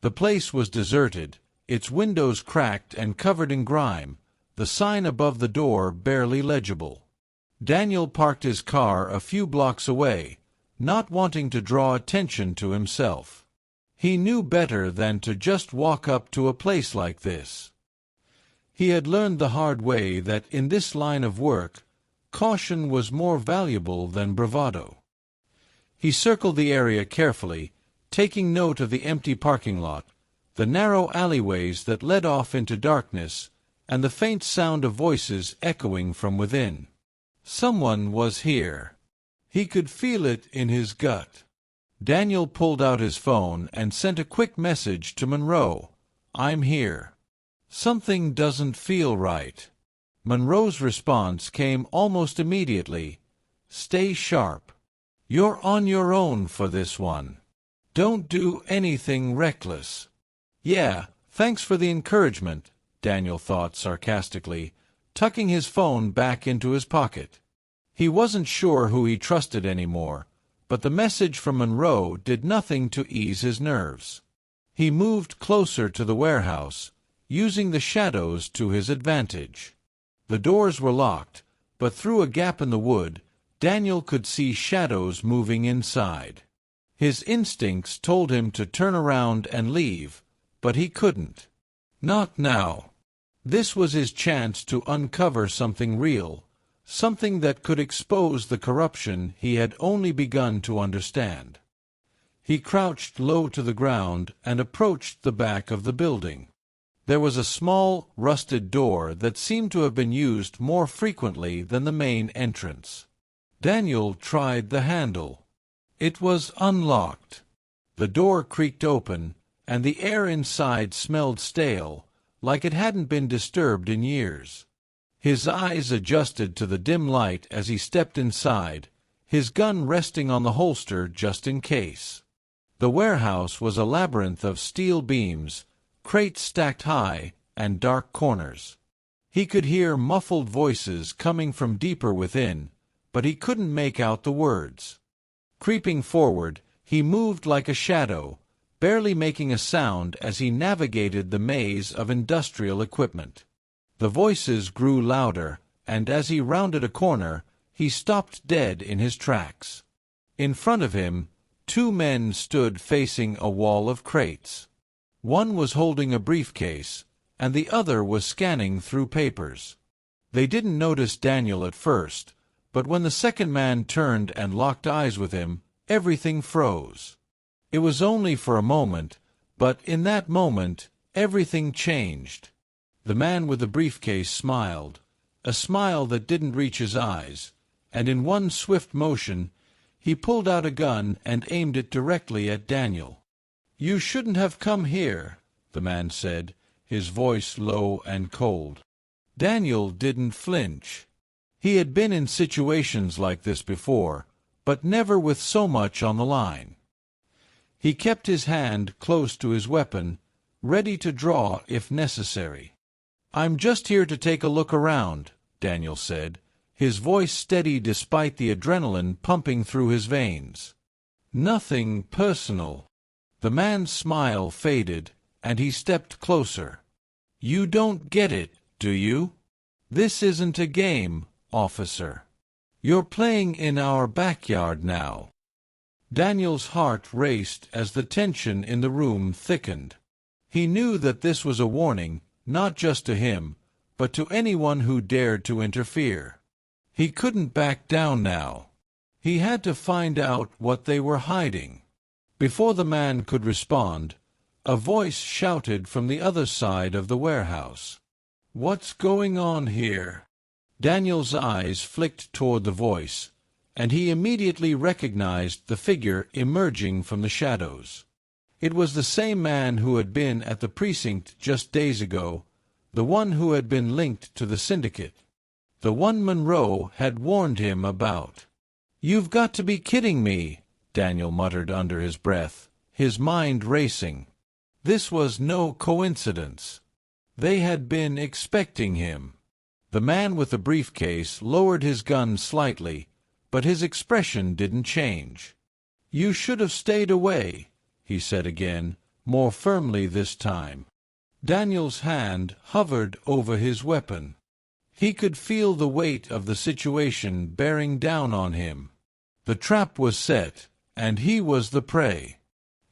The place was deserted, its windows cracked and covered in grime, the sign above the door barely legible. Daniel parked his car a few blocks away, not wanting to draw attention to himself. He knew better than to just walk up to a place like this. He had learned the hard way that in this line of work, caution was more valuable than bravado. He circled the area carefully, taking note of the empty parking lot, the narrow alleyways that led off into darkness, and the faint sound of voices echoing from within. Someone was here. He could feel it in his gut. Daniel pulled out his phone and sent a quick message to Monroe. "I'm here. Something doesn't feel right." Monroe's response came almost immediately. "Stay sharp. You're on your own for this one. Don't do anything reckless." "Yeah, thanks for the encouragement," Daniel thought sarcastically, tucking his phone back into his pocket. He wasn't sure who he trusted anymore, but the message from Monroe did nothing to ease his nerves. He moved closer to the warehouse, using the shadows to his advantage. The doors were locked, but through a gap in the wood, Daniel could see shadows moving inside. His instincts told him to turn around and leave, but he couldn't. Not now. This was his chance to uncover something real, something that could expose the corruption he had only begun to understand. He crouched low to the ground and approached the back of the building. There was a small, rusted door that seemed to have been used more frequently than the main entrance. Daniel tried the handle. It was unlocked. The door creaked open, and the air inside smelled stale, like it hadn't been disturbed in years. His eyes adjusted to the dim light as he stepped inside, his gun resting on the holster just in case. The warehouse was a labyrinth of steel beams, crates stacked high, and dark corners. He could hear muffled voices coming from deeper within, but he couldn't make out the words. Creeping forward, he moved like a shadow, barely making a sound as he navigated the maze of industrial equipment. The voices grew louder, and as he rounded a corner, he stopped dead in his tracks. In front of him, two men stood facing a wall of crates. One was holding a briefcase, and the other was scanning through papers. They didn't notice Daniel at first, but when the second man turned and locked eyes with him, everything froze. It was only for a moment, but in that moment, everything changed. The man with the briefcase smiled, a smile that didn't reach his eyes, and in one swift motion, he pulled out a gun and aimed it directly at Daniel. "You shouldn't have come here," the man said, his voice low and cold. Daniel didn't flinch. He had been in situations like this before, but never with so much on the line. He kept his hand close to his weapon, ready to draw if necessary. "I'm just here to take a look around," Daniel said, his voice steady despite the adrenaline pumping through his veins. "Nothing personal." The man's smile faded, and he stepped closer. "You don't get it, do you? This isn't a game, officer. You're playing in our backyard now." Daniel's heart raced as the tension in the room thickened. He knew that this was a warning, not just to him, but to anyone who dared to interfere. He couldn't back down now. He had to find out what they were hiding. Before the man could respond, a voice shouted from the other side of the warehouse. "What's going on here?" Daniel's eyes flicked toward the voice, and he immediately recognized the figure emerging from the shadows. It was the same man who had been at the precinct just days ago, the one who had been linked to the syndicate, the one Monroe had warned him about. "You've got to be kidding me," Daniel muttered under his breath, his mind racing. This was no coincidence. They had been expecting him. The man with the briefcase lowered his gun slightly, but his expression didn't change. "You should have stayed away," he said again, more firmly this time. Daniel's hand hovered over his weapon. He could feel the weight of the situation bearing down on him. The trap was set, and he was the prey.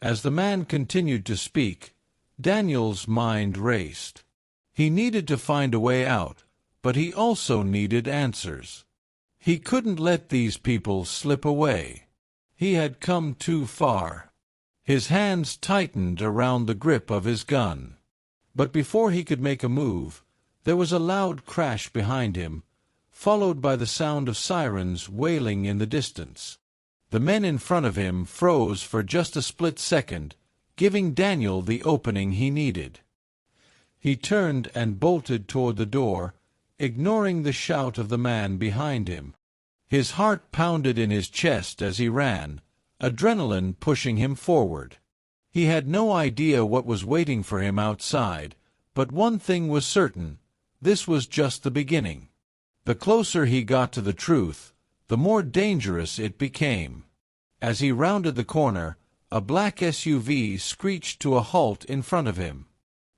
As the man continued to speak, Daniel's mind raced. He needed to find a way out, but he also needed answers. He couldn't let these people slip away. He had come too far. His hands tightened around the grip of his gun. But before he could make a move, there was a loud crash behind him, followed by the sound of sirens wailing in the distance. The men in front of him froze for just a split second, giving Daniel the opening he needed. He turned and bolted toward the door, ignoring the shout of the man behind him. His heart pounded in his chest as he ran, adrenaline pushing him forward. He had no idea what was waiting for him outside, but one thing was certain: this was just the beginning. The closer he got to the truth, the more dangerous it became. As he rounded the corner, a black SUV screeched to a halt in front of him.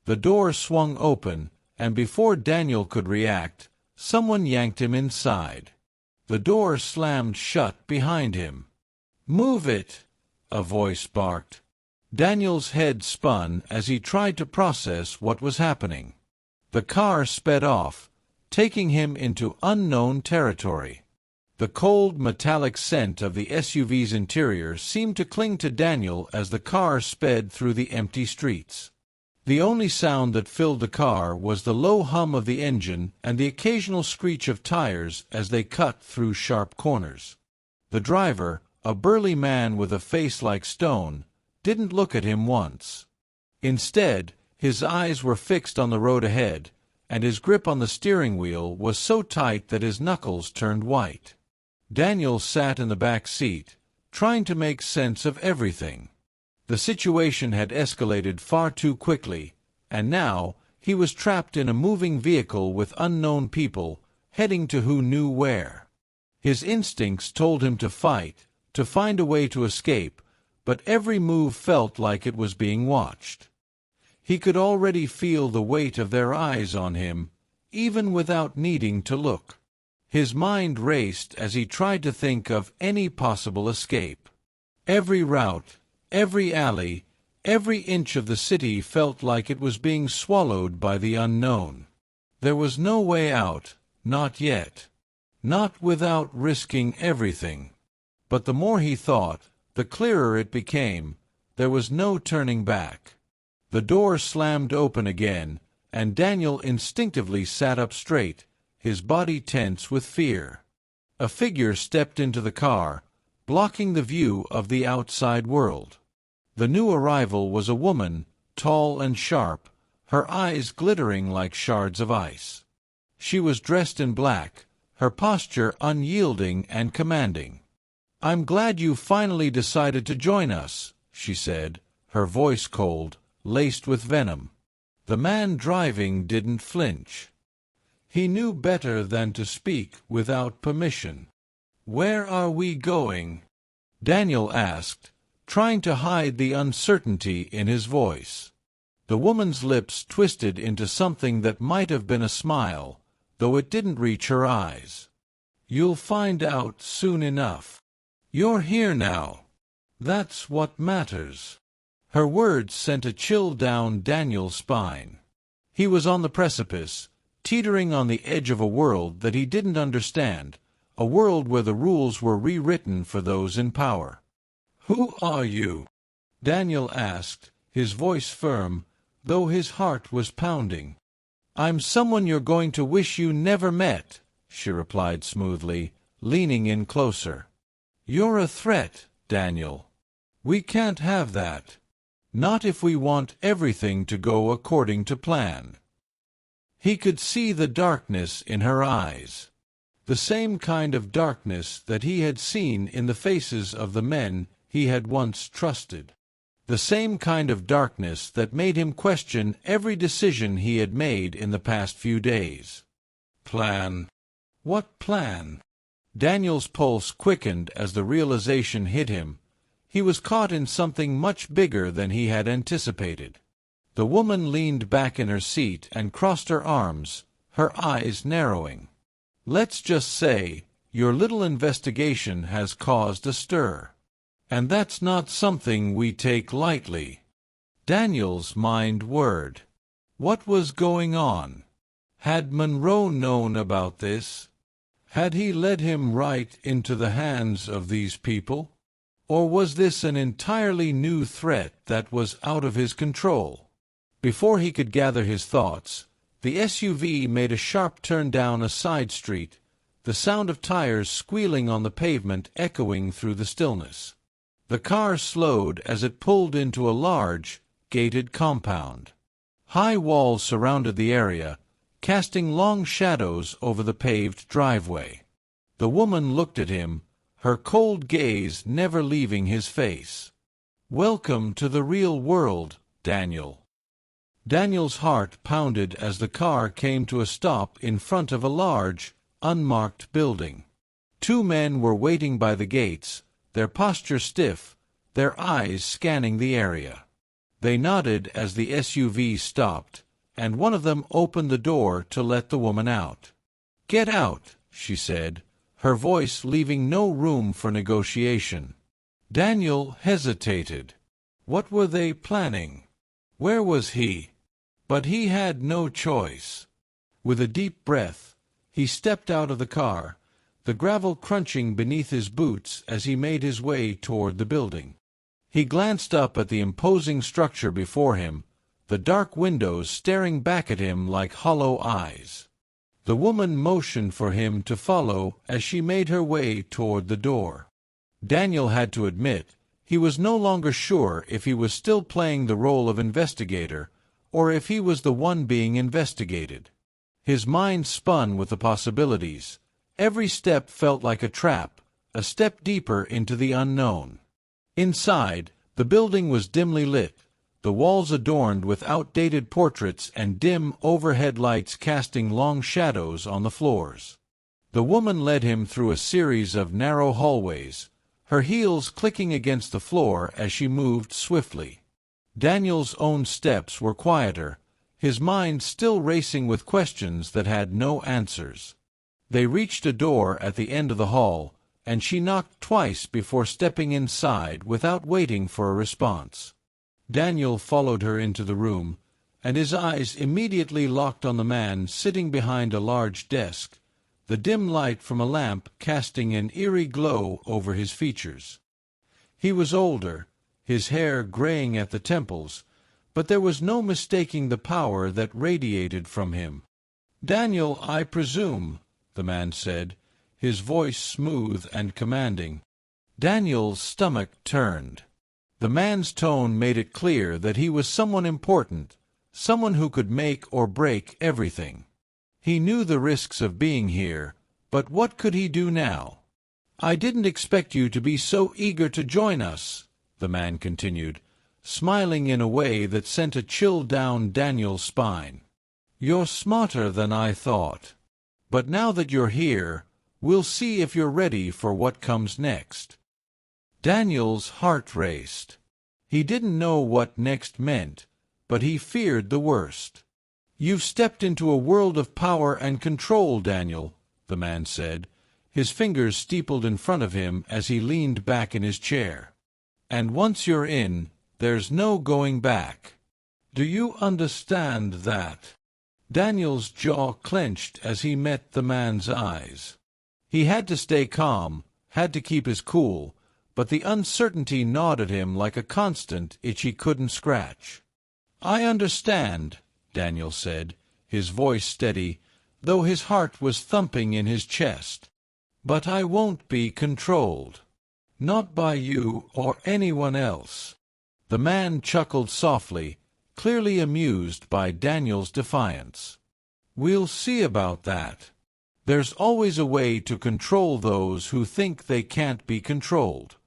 The door swung open, and before Daniel could react, someone yanked him inside. The door slammed shut behind him. "Move it!" a voice barked. Daniel's head spun as he tried to process what was happening. The car sped off, taking him into unknown territory. The cold, metallic scent of the SUV's interior seemed to cling to Daniel as the car sped through the empty streets. The only sound that filled the car was the low hum of the engine and the occasional screech of tires as they cut through sharp corners. The driver, a burly man with a face like stone, didn't look at him once. Instead, his eyes were fixed on the road ahead, and his grip on the steering wheel was so tight that his knuckles turned white. Daniel sat in the back seat, trying to make sense of everything. The situation had escalated far too quickly, and now he was trapped in a moving vehicle with unknown people, heading to who knew where. His instincts told him to fight, to find a way to escape, but every move felt like it was being watched. He could already feel the weight of their eyes on him, even without needing to look. His mind raced as he tried to think of any possible escape. Every route, every alley, every inch of the city felt like it was being swallowed by the unknown. There was no way out, not yet. Not without risking everything. But the more he thought, the clearer it became. There was no turning back. The door slammed open again, and Daniel instinctively sat up straight, his body tense with fear. A figure stepped into the car, blocking the view of the outside world. The new arrival was a woman, tall and sharp, her eyes glittering like shards of ice. She was dressed in black, her posture unyielding and commanding. "I'm glad you finally decided to join us," she said, her voice cold, laced with venom. The man driving didn't flinch. He knew better than to speak without permission. "Where are we going?" Daniel asked, trying to hide the uncertainty in his voice. The woman's lips twisted into something that might have been a smile, though it didn't reach her eyes. "You'll find out soon enough. You're here now. That's what matters." Her words sent a chill down Daniel's spine. He was on the precipice, teetering on the edge of a world that he didn't understand, a world where the rules were rewritten for those in power. "Who are you?" Daniel asked, his voice firm, though his heart was pounding. "I'm someone you're going to wish you never met," she replied smoothly, leaning in closer. "You're a threat, Daniel. We can't have that. Not if we want everything to go according to plan." He could see the darkness in her eyes. The same kind of darkness that he had seen in the faces of the men he had once trusted. The same kind of darkness that made him question every decision he had made in the past few days. Plan? What plan? Daniel's pulse quickened as the realization hit him. He was caught in something much bigger than he had anticipated. The woman leaned back in her seat and crossed her arms, her eyes narrowing. "Let's just say, your little investigation has caused a stir. And that's not something we take lightly." Daniel's mind whirred. What was going on? Had Monroe known about this? Had he led him right into the hands of these people? Or was this an entirely new threat that was out of his control? Before he could gather his thoughts, the SUV made a sharp turn down a side street, the sound of tires squealing on the pavement echoing through the stillness. The car slowed as it pulled into a large, gated compound. High walls surrounded the area, casting long shadows over the paved driveway. The woman looked at him, her cold gaze never leaving his face. "Welcome to the real world, Daniel." Daniel's heart pounded as the car came to a stop in front of a large, unmarked building. Two men were waiting by the gates, their posture stiff, their eyes scanning the area. They nodded as the SUV stopped, and one of them opened the door to let the woman out. "Get out," she said, her voice leaving no room for negotiation. Daniel hesitated. What were they planning? Where was he? But he had no choice. With a deep breath, he stepped out of the car, the gravel crunching beneath his boots as he made his way toward the building. He glanced up at the imposing structure before him, the dark windows staring back at him like hollow eyes. The woman motioned for him to follow as she made her way toward the door. Daniel had to admit he was no longer sure if he was still playing the role of investigator or if he was the one being investigated. His mind spun with the possibilities. Every step felt like a trap, a step deeper into the unknown. Inside, the building was dimly lit, the walls adorned with outdated portraits and dim overhead lights casting long shadows on the floors. The woman led him through a series of narrow hallways, her heels clicking against the floor as she moved swiftly. Daniel's own steps were quieter, his mind still racing with questions that had no answers. They reached a door at the end of the hall, and she knocked twice before stepping inside without waiting for a response. Daniel followed her into the room, and his eyes immediately locked on the man sitting behind a large desk, the dim light from a lamp casting an eerie glow over his features. He was older, his hair graying at the temples, but there was no mistaking the power that radiated from him. "Daniel, I presume," the man said, his voice smooth and commanding. Daniel's stomach turned. The man's tone made it clear that he was someone important, someone who could make or break everything. He knew the risks of being here, but what could he do now? "I didn't expect you to be so eager to join us," the man continued, smiling in a way that sent a chill down Daniel's spine. "You're smarter than I thought. But now that you're here, we'll see if you're ready for what comes next." Daniel's heart raced. He didn't know what next meant, but he feared the worst. "You've stepped into a world of power and control, Daniel," the man said, his fingers steepled in front of him as he leaned back in his chair. "And once you're in, there's no going back. Do you understand that?" Daniel's jaw clenched as he met the man's eyes. He had to stay calm, had to keep his cool, but the uncertainty gnawed at him like a constant itch he couldn't scratch. "I understand," Daniel said, his voice steady, though his heart was thumping in his chest. "But I won't be controlled. Not by you or anyone else." The man chuckled softly, clearly amused by Daniel's defiance. "We'll see about that. There's always a way to control those who think they can't be controlled."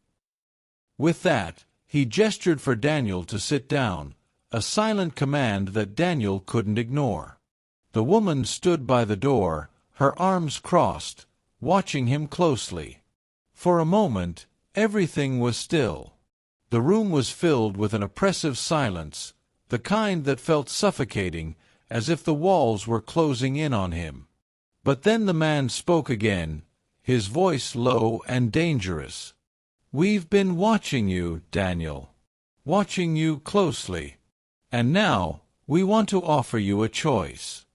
With that, he gestured for Daniel to sit down, a silent command that Daniel couldn't ignore. The woman stood by the door, her arms crossed, watching him closely. For a moment, everything was still. The room was filled with an oppressive silence, the kind that felt suffocating, as if the walls were closing in on him. But then the man spoke again, his voice low and dangerous. "We've been watching you, Daniel. Watching you closely. And now, we want to offer you a choice.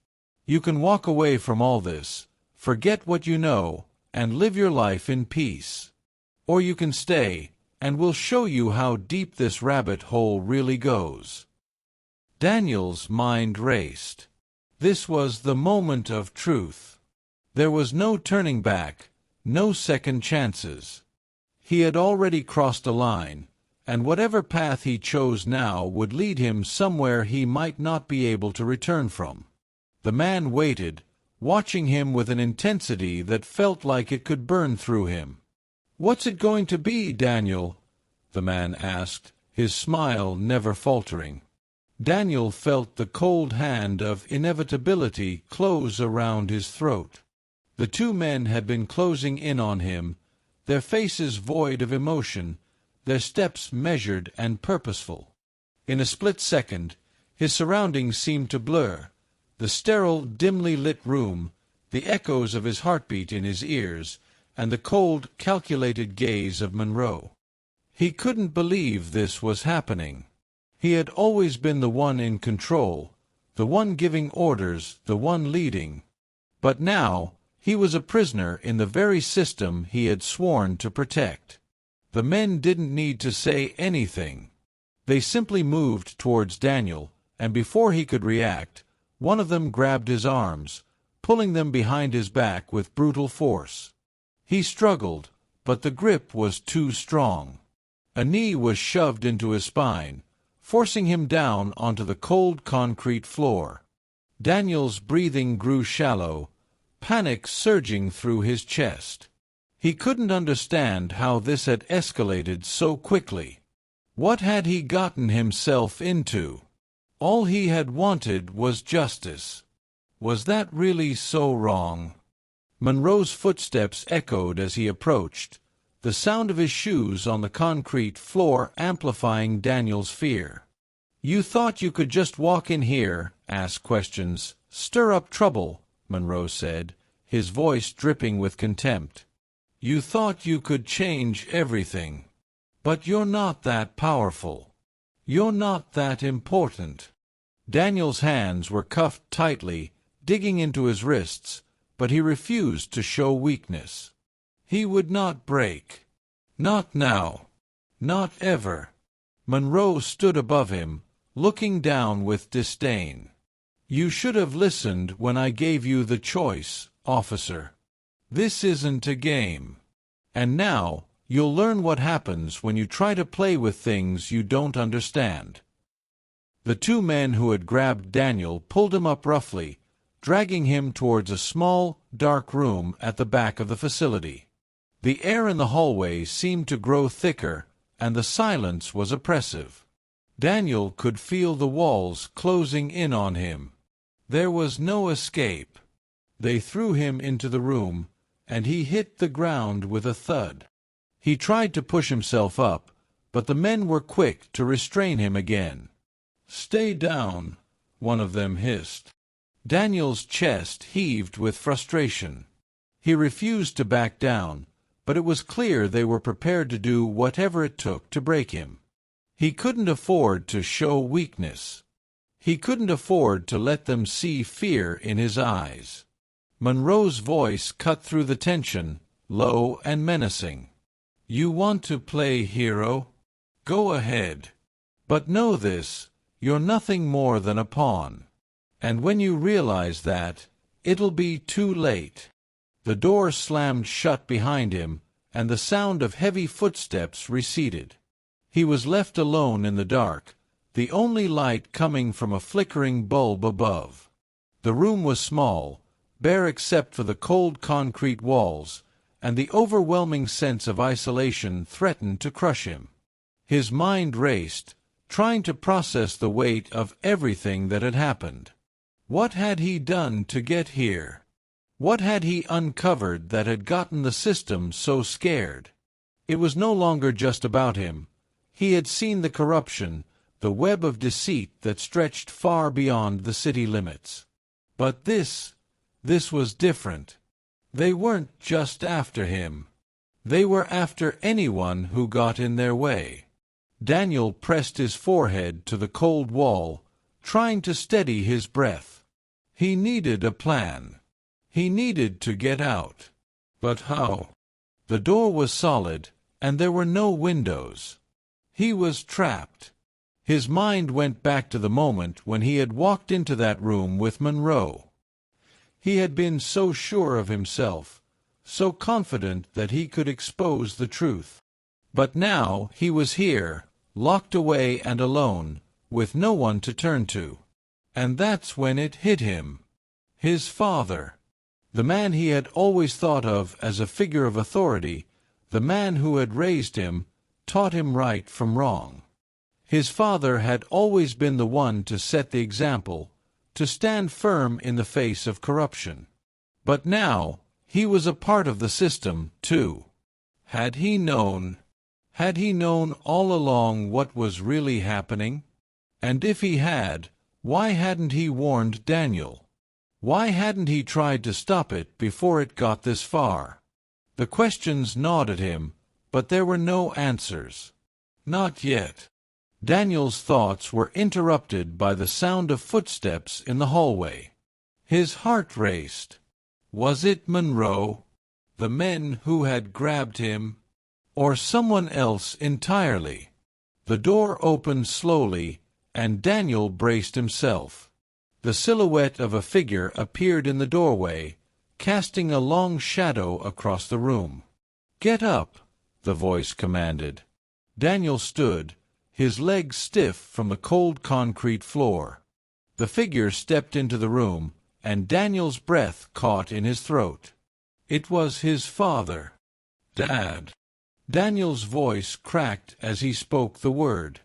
You can walk away from all this, forget what you know, and live your life in peace. Or you can stay, and we'll show you how deep this rabbit hole really goes." Daniel's mind raced. This was the moment of truth. There was no turning back, no second chances. He had already crossed a line, and whatever path he chose now would lead him somewhere he might not be able to return from. The man waited, watching him with an intensity that felt like it could burn through him. "What's it going to be, Daniel?" the man asked, his smile never faltering. Daniel felt the cold hand of inevitability close around his throat. The two men had been closing in on him, their faces void of emotion, their steps measured and purposeful. In a split second, his surroundings seemed to blur. The sterile, dimly lit room, the echoes of his heartbeat in his ears, and the cold, calculated gaze of Monroe. He couldn't believe this was happening. He had always been the one in control, the one giving orders, the one leading. But now, he was a prisoner in the very system he had sworn to protect. The men didn't need to say anything. They simply moved towards Daniel, and before he could react, one of them grabbed his arms, pulling them behind his back with brutal force. He struggled, but the grip was too strong. A knee was shoved into his spine, forcing him down onto the cold concrete floor. Daniel's breathing grew shallow, panic surging through his chest. He couldn't understand how this had escalated so quickly. What had he gotten himself into? All he had wanted was justice. Was that really so wrong? Monroe's footsteps echoed as he approached, the sound of his shoes on the concrete floor amplifying Daniel's fear. "You thought you could just walk in here, ask questions, stir up trouble," Monroe said, his voice dripping with contempt. "You thought you could change everything. But you're not that powerful. You're not that important." Daniel's hands were cuffed tightly, digging into his wrists, but he refused to show weakness. He would not break. Not now. Not ever. Monroe stood above him, looking down with disdain. "You should have listened when I gave you the choice, officer. This isn't a game. And now, you'll learn what happens when you try to play with things you don't understand." The two men who had grabbed Daniel pulled him up roughly, dragging him towards a small, dark room at the back of the facility. The air in the hallway seemed to grow thicker, and the silence was oppressive. Daniel could feel the walls closing in on him. There was no escape. They threw him into the room, and he hit the ground with a thud. He tried to push himself up, but the men were quick to restrain him again. "Stay down," one of them hissed. Daniel's chest heaved with frustration. He refused to back down, but it was clear they were prepared to do whatever it took to break him. He couldn't afford to show weakness. He couldn't afford to let them see fear in his eyes. Monroe's voice cut through the tension, low and menacing. "You want to play hero? Go ahead. But know this, you're nothing more than a pawn. And when you realize that, it'll be too late." The door slammed shut behind him, and the sound of heavy footsteps receded. He was left alone in the dark, the only light coming from a flickering bulb above. The room was small, bare except for the cold concrete walls, and the overwhelming sense of isolation threatened to crush him. His mind raced, trying to process the weight of everything that had happened. What had he done to get here? What had he uncovered that had gotten the system so scared? It was no longer just about him. He had seen the corruption, the web of deceit that stretched far beyond the city limits. But this was different. They weren't just after him. They were after anyone who got in their way. Daniel pressed his forehead to the cold wall, trying to steady his breath. He needed a plan. He needed to get out. But how? The door was solid, and there were no windows. He was trapped. His mind went back to the moment when he had walked into that room with Monroe. He had been so sure of himself, so confident that he could expose the truth. But now he was here, locked away and alone, with no one to turn to. And that's when it hit him. His father. The man he had always thought of as a figure of authority, the man who had raised him, taught him right from wrong. His father had always been the one to set the example, to stand firm in the face of corruption. But now, he was a part of the system, too. Had he known all along what was really happening? And if he had, why hadn't he warned Daniel? Why hadn't he tried to stop it before it got this far? The questions gnawed at him, but there were no answers. Not yet. Daniel's thoughts were interrupted by the sound of footsteps in the hallway. His heart raced. Was it Monroe? The men who had grabbed him? Or someone else entirely? The door opened slowly, and Daniel braced himself. The silhouette of a figure appeared in the doorway, casting a long shadow across the room. "Get up," the voice commanded. Daniel stood, his legs stiff from the cold concrete floor. The figure stepped into the room, and Daniel's breath caught in his throat. It was his father. "Dad." Daniel's voice cracked as he spoke the word.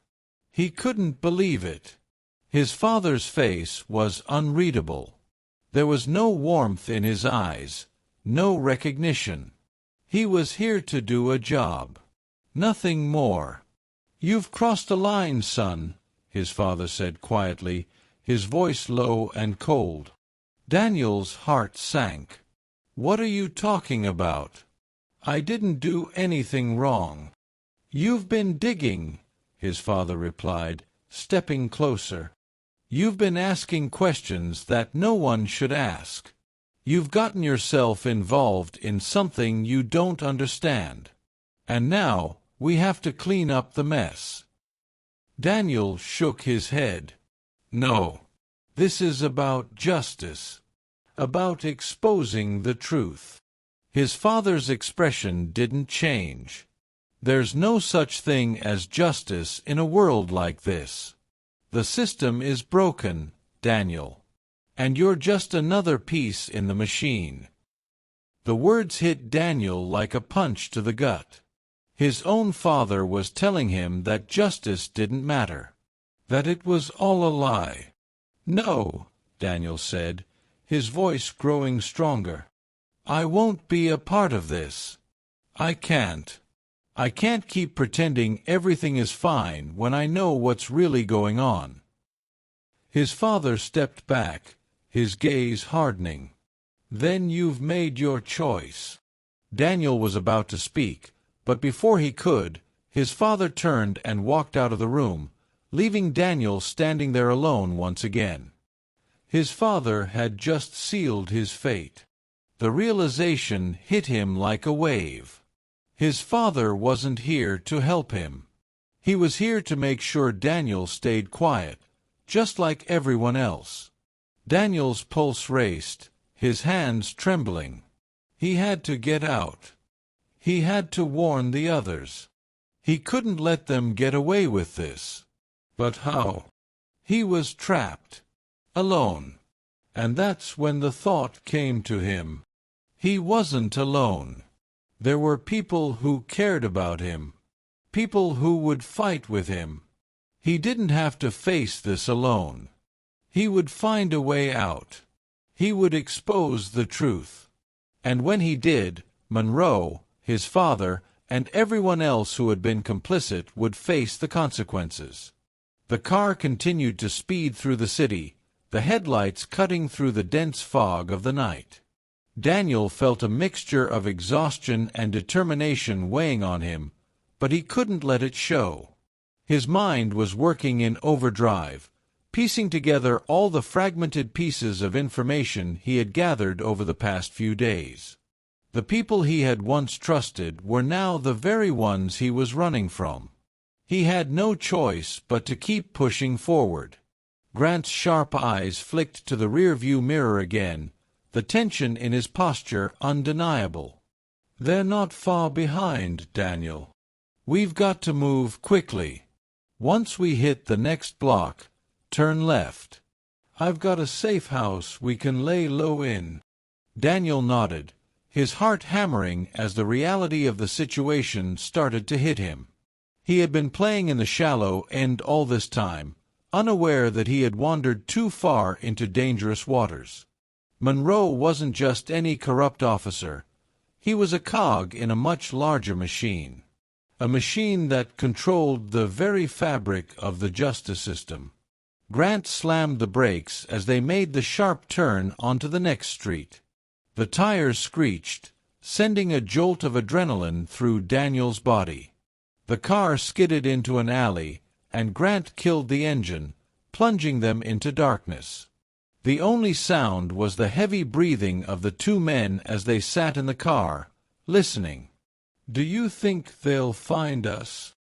He couldn't believe it. His father's face was unreadable. There was no warmth in his eyes, no recognition. He was here to do a job. Nothing more. "You've crossed a line, son," his father said quietly, his voice low and cold. Daniel's heart sank. "What are you talking about? I didn't do anything wrong." "You've been digging," his father replied, stepping closer. "You've been asking questions that no one should ask. You've gotten yourself involved in something you don't understand. And now we have to clean up the mess." Daniel shook his head. "No. This is about justice. About exposing the truth." His father's expression didn't change. "There's no such thing as justice in a world like this. The system is broken, Daniel. And you're just another piece in the machine." The words hit Daniel like a punch to the gut. His own father was telling him that justice didn't matter. That it was all a lie. "No," Daniel said, his voice growing stronger. "I won't be a part of this. I can't. I can't keep pretending everything is fine when I know what's really going on." His father stepped back, his gaze hardening. "Then you've made your choice." Daniel was about to speak, but before he could, his father turned and walked out of the room, leaving Daniel standing there alone once again. His father had just sealed his fate. The realization hit him like a wave. His father wasn't here to help him. He was here to make sure Daniel stayed quiet, just like everyone else. Daniel's pulse raced, his hands trembling. He had to get out. He had to warn the others. He couldn't let them get away with this. But how? He was trapped. Alone. And that's when the thought came to him. He wasn't alone. There were people who cared about him. People who would fight with him. He didn't have to face this alone. He would find a way out. He would expose the truth. And when he did, Monroe, his father, and everyone else who had been complicit would face the consequences. The car continued to speed through the city, the headlights cutting through the dense fog of the night. Daniel felt a mixture of exhaustion and determination weighing on him, but he couldn't let it show. His mind was working in overdrive, piecing together all the fragmented pieces of information he had gathered over the past few days. The people he had once trusted were now the very ones he was running from. He had no choice but to keep pushing forward. Grant's sharp eyes flicked to the rear-view mirror again, the tension in his posture undeniable. "They're not far behind, Daniel. We've got to move quickly. Once we hit the next block, turn left. I've got a safe house we can lay low in." Daniel nodded, his heart hammering as the reality of the situation started to hit him. He had been playing in the shallow end all this time, unaware that he had wandered too far into dangerous waters. Monroe wasn't just any corrupt officer. He was a cog in a much larger machine. A machine that controlled the very fabric of the justice system. Grant slammed the brakes as they made the sharp turn onto the next street. The tires screeched, sending a jolt of adrenaline through Daniel's body. The car skidded into an alley, and Grant killed the engine, plunging them into darkness. The only sound was the heavy breathing of the two men as they sat in the car, listening. "Do you think they'll find us?"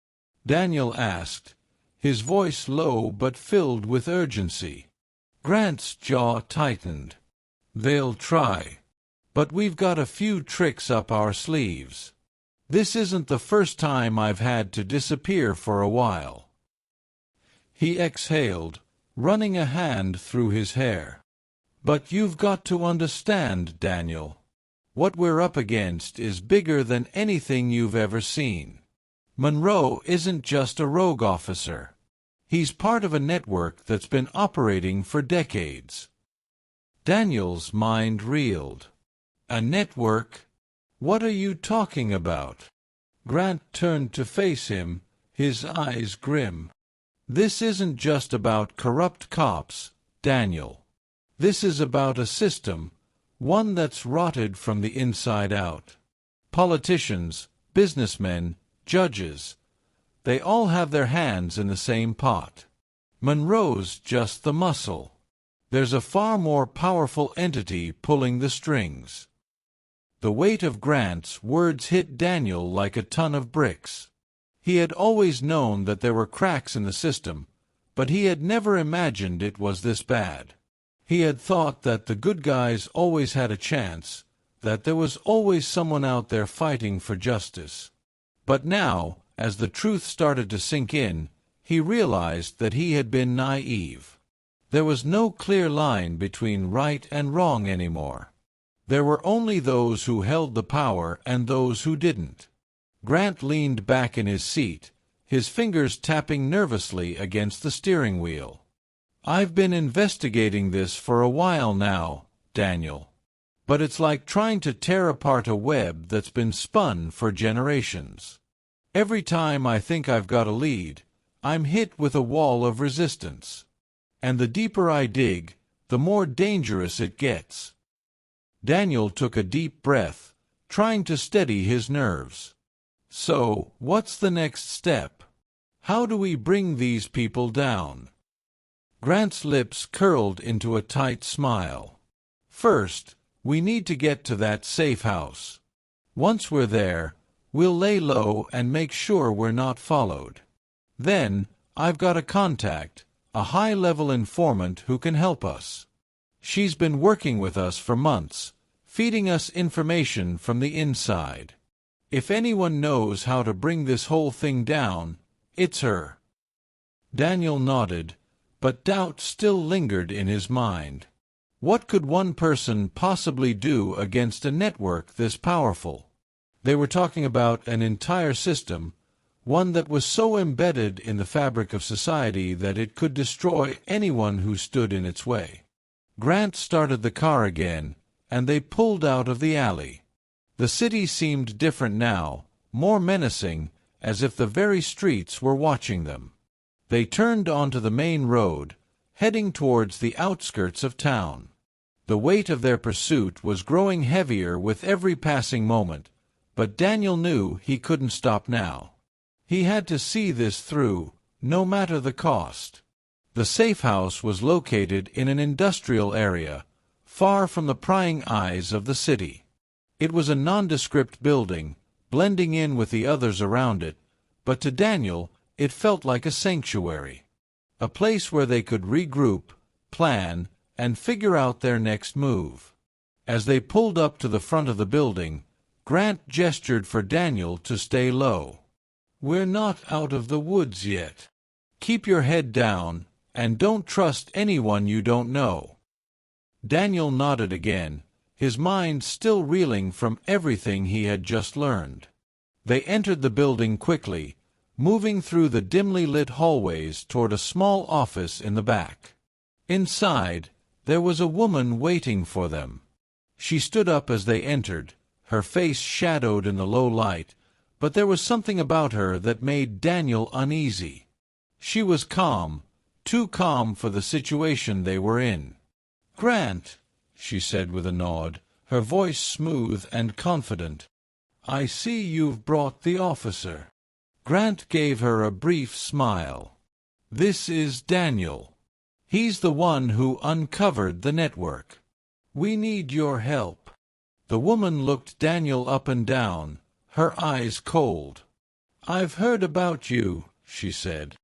Daniel asked, his voice low but filled with urgency. Grant's jaw tightened. "They'll try. But we've got a few tricks up our sleeves. This isn't the first time I've had to disappear for a while." He exhaled, running a hand through his hair. "But you've got to understand, Daniel. What we're up against is bigger than anything you've ever seen. Monroe isn't just a rogue officer. He's part of a network that's been operating for decades." Daniel's mind reeled. "A network? What are you talking about?" Grant turned to face him, his eyes grim. "This isn't just about corrupt cops, Daniel. This is about a system, one that's rotted from the inside out. Politicians, businessmen, judges, they all have their hands in the same pot. Monroe's just the muscle. There's a far more powerful entity pulling the strings." The weight of Grant's words hit Daniel like a ton of bricks. He had always known that there were cracks in the system, but he had never imagined it was this bad. He had thought that the good guys always had a chance, that there was always someone out there fighting for justice. But now, as the truth started to sink in, he realized that he had been naive. There was no clear line between right and wrong anymore. There were only those who held the power and those who didn't. Grant leaned back in his seat, his fingers tapping nervously against the steering wheel. "I've been investigating this for a while now, Daniel. But it's like trying to tear apart a web that's been spun for generations. Every time I think I've got a lead, I'm hit with a wall of resistance. And the deeper I dig, the more dangerous it gets." Daniel took a deep breath, trying to steady his nerves. "So, what's the next step? How do we bring these people down?" Grant's lips curled into a tight smile. "First, we need to get to that safe house. Once we're there, we'll lay low and make sure we're not followed. Then, I've got a contact, a high-level informant who can help us. She's been working with us for months, feeding us information from the inside. If anyone knows how to bring this whole thing down, it's her." Daniel nodded, but doubt still lingered in his mind. What could one person possibly do against a network this powerful? They were talking about an entire system, one that was so embedded in the fabric of society that it could destroy anyone who stood in its way. Grant started the car again, and they pulled out of the alley. The city seemed different now, more menacing, as if the very streets were watching them. They turned onto the main road, heading towards the outskirts of town. The weight of their pursuit was growing heavier with every passing moment, but Daniel knew he couldn't stop now. He had to see this through, no matter the cost. The safe house was located in an industrial area, far from the prying eyes of the city. It was a nondescript building, blending in with the others around it, but to Daniel it felt like a sanctuary. A place where they could regroup, plan, and figure out their next move. As they pulled up to the front of the building, Grant gestured for Daniel to stay low. "We're not out of the woods yet. Keep your head down, and don't trust anyone you don't know." Daniel nodded again, his mind still reeling from everything he had just learned. They entered the building quickly, moving through the dimly lit hallways toward a small office in the back. Inside, there was a woman waiting for them. She stood up as they entered, her face shadowed in the low light, but there was something about her that made Daniel uneasy. She was calm, too calm for the situation they were in. "Grant," she said with a nod, her voice smooth and confident, "I see you've brought the officer." Grant gave her a brief smile. "This is Daniel. He's the one who uncovered the network. We need your help." The woman looked Daniel up and down, her eyes cold. "I've heard about you," she said.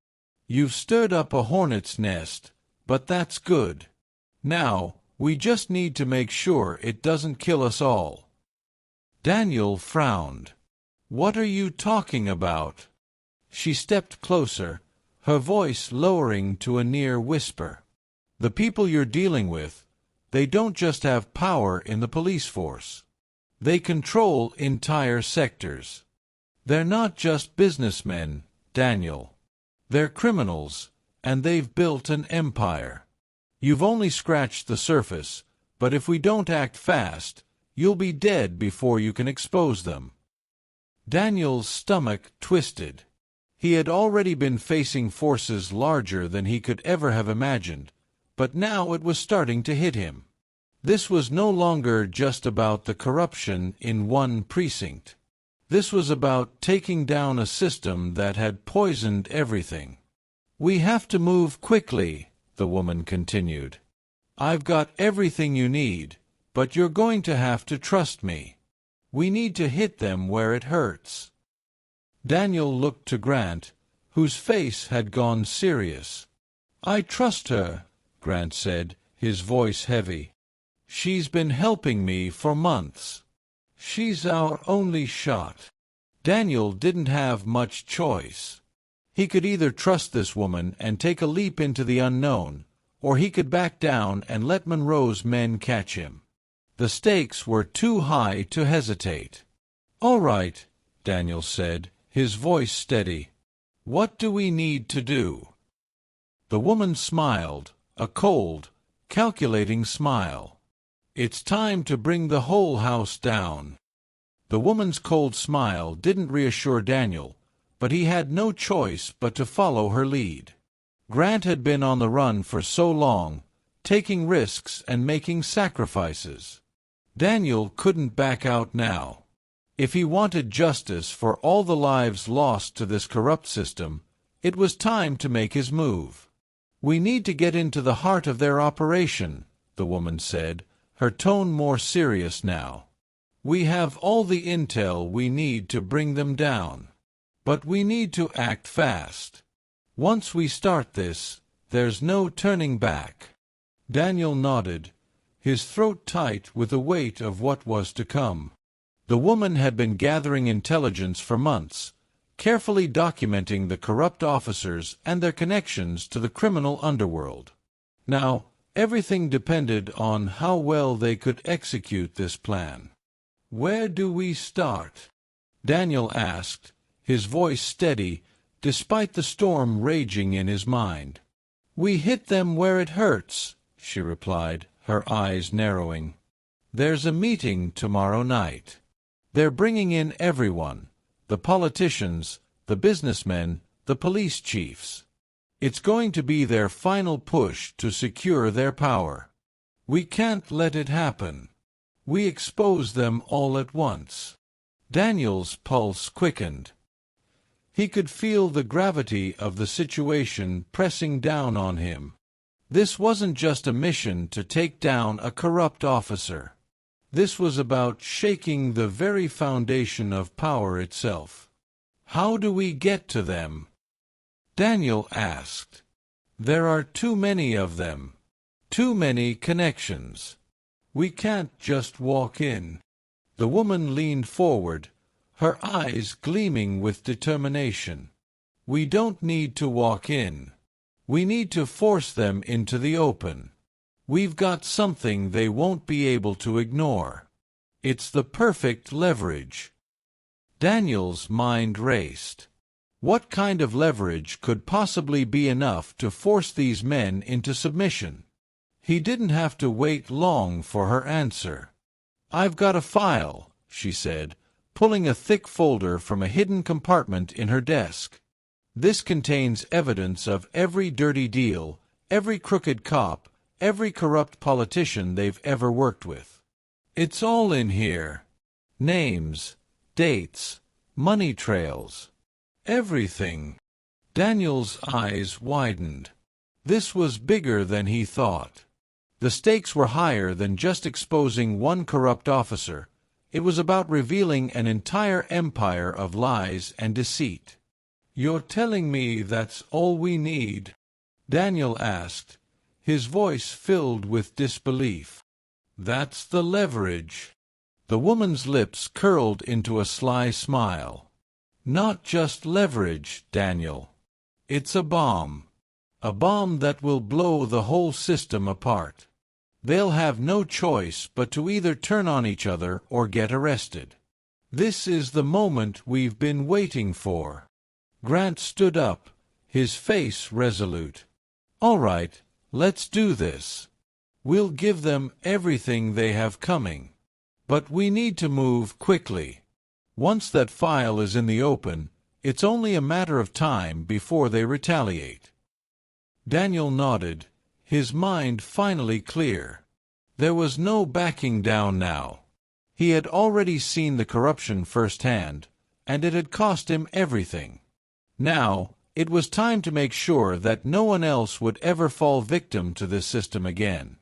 "You've stirred up a hornet's nest, but that's good. Now, we just need to make sure it doesn't kill us all." Daniel frowned. "What are you talking about?" She stepped closer, her voice lowering to a near whisper. "The people you're dealing with, they don't just have power in the police force. They control entire sectors. They're not just businessmen, Daniel. They're criminals, and they've built an empire. You've only scratched the surface, but if we don't act fast, you'll be dead before you can expose them." Daniel's stomach twisted. He had already been facing forces larger than he could ever have imagined, but now it was starting to hit him. This was no longer just about the corruption in one precinct. This was about taking down a system that had poisoned everything. "We have to move quickly," the woman continued. "I've got everything you need, but you're going to have to trust me. We need to hit them where it hurts." Daniel looked to Grant, whose face had gone serious. "I trust her," Grant said, his voice heavy. "She's been helping me for months. She's our only shot." Daniel didn't have much choice. He could either trust this woman and take a leap into the unknown, or he could back down and let Monroe's men catch him. The stakes were too high to hesitate. "All right," Daniel said, his voice steady. "What do we need to do?" The woman smiled, a cold, calculating smile. "It's time to bring the whole house down." The woman's cold smile didn't reassure Daniel, but he had no choice but to follow her lead. Grant had been on the run for so long, taking risks and making sacrifices. Daniel couldn't back out now. If he wanted justice for all the lives lost to this corrupt system, it was time to make his move. "We need to get into the heart of their operation," the woman said, her tone more serious now. "We have all the intel we need to bring them down. But we need to act fast. Once we start this, there's no turning back." Daniel nodded, his throat tight with the weight of what was to come. The woman had been gathering intelligence for months, carefully documenting the corrupt officers and their connections to the criminal underworld. Now, everything depended on how well they could execute this plan. "Where do we start?" Daniel asked, his voice steady, despite the storm raging in his mind. "We hit them where it hurts," she replied, her eyes narrowing. "There's a meeting tomorrow night. They're bringing in everyone, the politicians, the businessmen, the police chiefs. It's going to be their final push to secure their power. We can't let it happen. We expose them all at once." Daniel's pulse quickened. He could feel the gravity of the situation pressing down on him. This wasn't just a mission to take down a corrupt officer. This was about shaking the very foundation of power itself. "How do we get to them?" Daniel asked. "There are too many of them. Too many connections. We can't just walk in." The woman leaned forward, her eyes gleaming with determination. "We don't need to walk in. We need to force them into the open. We've got something they won't be able to ignore. It's the perfect leverage." Daniel's mind raced. What kind of leverage could possibly be enough to force these men into submission? He didn't have to wait long for her answer. "I've got a file," she said, pulling a thick folder from a hidden compartment in her desk. This contains evidence of every dirty deal, every crooked cop, every corrupt politician they've ever worked with. It's all in here. Names, dates, money trails. Everything. Daniel's eyes widened. This was bigger than he thought. The stakes were higher than just exposing one corrupt officer. It was about revealing an entire empire of lies and deceit. "You're telling me that's all we need?" Daniel asked, his voice filled with disbelief. "That's the leverage." The woman's lips curled into a sly smile. "Not just leverage, Daniel. It's a bomb. A bomb that will blow the whole system apart. They'll have no choice but to either turn on each other or get arrested. This is the moment we've been waiting for." Grant stood up, his face resolute. "All right, let's do this. We'll give them everything they have coming. But we need to move quickly. Once that file is in the open, it's only a matter of time before they retaliate." Daniel nodded, his mind finally clear. There was no backing down now. He had already seen the corruption firsthand, and it had cost him everything. Now, it was time to make sure that no one else would ever fall victim to this system again.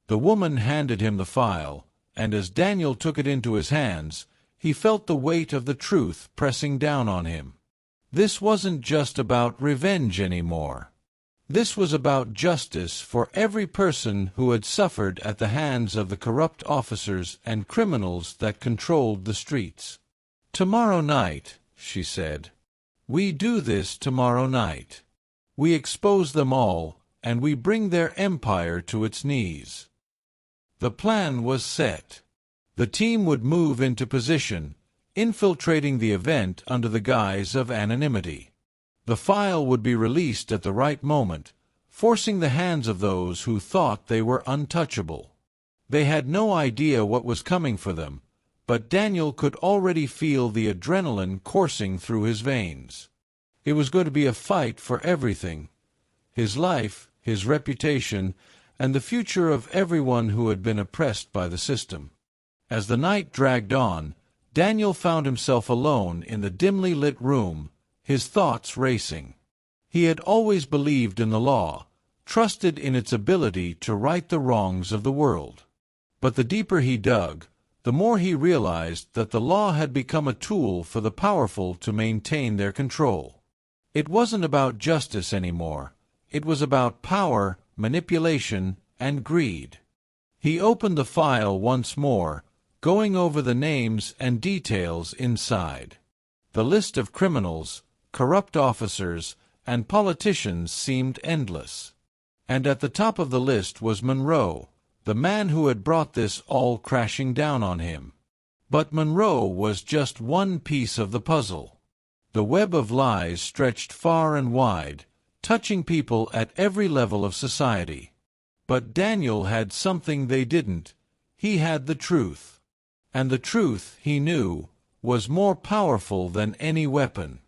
The woman handed him the file, and as Daniel took it into his hands, he felt the weight of the truth pressing down on him. This wasn't just about revenge anymore. This was about justice for every person who had suffered at the hands of the corrupt officers and criminals that controlled the streets. "Tomorrow night," she said. "We do this tomorrow night. We expose them all, and we bring their empire to its knees." The plan was set. The team would move into position, infiltrating the event under the guise of anonymity. The file would be released at the right moment, forcing the hands of those who thought they were untouchable. They had no idea what was coming for them, but Daniel could already feel the adrenaline coursing through his veins. It was going to be a fight for everything: his life, his reputation, and the future of everyone who had been oppressed by the system. As the night dragged on, Daniel found himself alone in the dimly lit room, his thoughts racing. He had always believed in the law, trusted in its ability to right the wrongs of the world. But the deeper he dug, the more he realized that the law had become a tool for the powerful to maintain their control. It wasn't about justice anymore. It was about power, manipulation, and greed. He opened the file once more, going over the names and details inside. The list of criminals, corrupt officers, and politicians seemed endless. And at the top of the list was Monroe, the man who had brought this all crashing down on him. But Monroe was just one piece of the puzzle. The web of lies stretched far and wide, touching people at every level of society. But Daniel had something they didn't. He had the truth. And the truth, he knew, was more powerful than any weapon.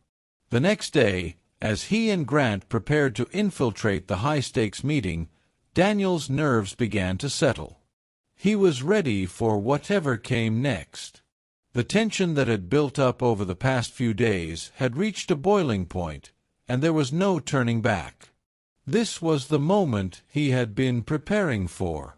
The next day, as he and Grant prepared to infiltrate the high-stakes meeting, Daniel's nerves began to settle. He was ready for whatever came next. The tension that had built up over the past few days had reached a boiling point, and there was no turning back. This was the moment he had been preparing for.